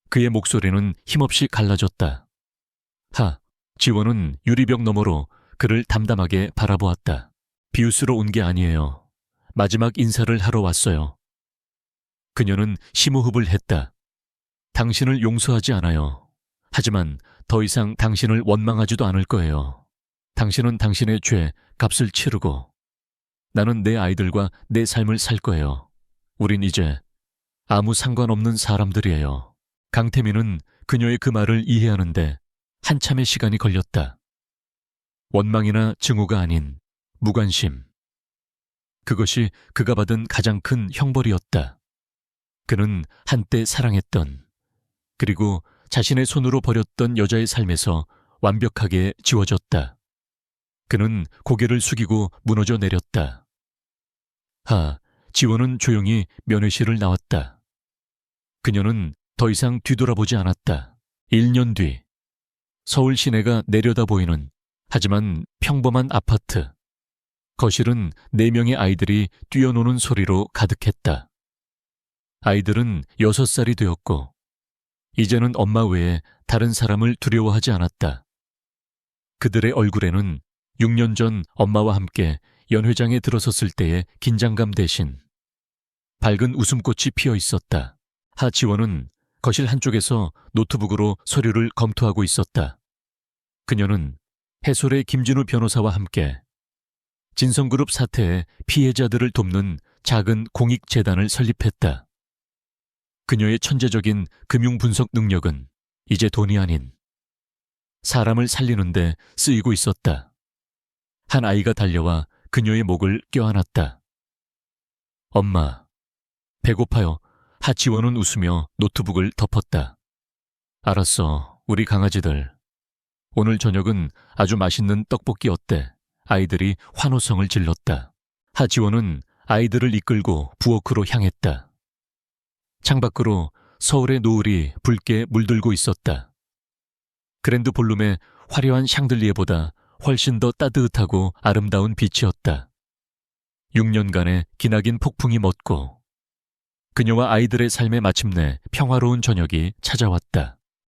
그의 목소리는 힘없이 갈라졌다. 지원은 유리벽 너머로 그를 담담하게 바라보았다. 비웃으러 온 게 아니에요. 마지막 인사를 하러 왔어요. 그녀는 심호흡을 했다. 당신을 용서하지 않아요. 하지만 더 이상 당신을 원망하지도 않을 거예요. 당신은 당신의 죄 값을 치르고 나는 내 아이들과 내 삶을 살 거예요. 우린 이제 아무 상관없는 사람들이에요. 강태민은 그녀의 그 말을 이해하는데 한참의 시간이 걸렸다. 원망이나 증오가 아닌 무관심. 그것이 그가 받은 가장 큰 형벌이었다. 그는 한때 사랑했던, 그리고 자신의 손으로 버렸던 여자의 삶에서 완벽하게 지워졌다. 그는 고개를 숙이고 무너져 내렸다. 지원은 조용히 면회실을 나왔다. 그녀는 더 이상 뒤돌아보지 않았다. 1년 뒤 서울 시내가 내려다 보이는 하지만 평범한 아파트. 거실은 4명의 아이들이 뛰어노는 소리로 가득했다. 아이들은 6살이 되었고 이제는 엄마 외에 다른 사람을 두려워하지 않았다. 그들의 얼굴에는 6년 전 엄마와 함께 연회장에 들어섰을 때의 긴장감 대신 밝은 웃음꽃이 피어 있었다. 하지원은 거실 한쪽에서 노트북으로 서류를 검토하고 있었다. 그녀는 해솔의 김진우 변호사와 함께 진성그룹 사태의 피해자들을 돕는 작은 공익재단을 설립했다. 그녀의 천재적인 금융 분석 능력은 이제 돈이 아닌 사람을 살리는 데 쓰이고 있었다. 한 아이가 달려와 그녀의 목을 껴안았다. 엄마, 배고파요. 하치원은 웃으며 노트북을 덮었다. 알았어, 우리 강아지들. 오늘 저녁은 아주 맛있는 떡볶이 어때? 아이들이 환호성을 질렀다. 하지원은 아이들을 이끌고 부엌으로 향했다. 창밖으로 서울의 노을이 붉게 물들고 있었다. 그랜드 볼룸의 화려한 샹들리에보다 훨씬 더 따뜻하고 아름다운 빛이었다. 6년간의 기나긴 폭풍이 멎고 그녀와 아이들의 삶에 마침내 평화로운 저녁이 찾아왔다.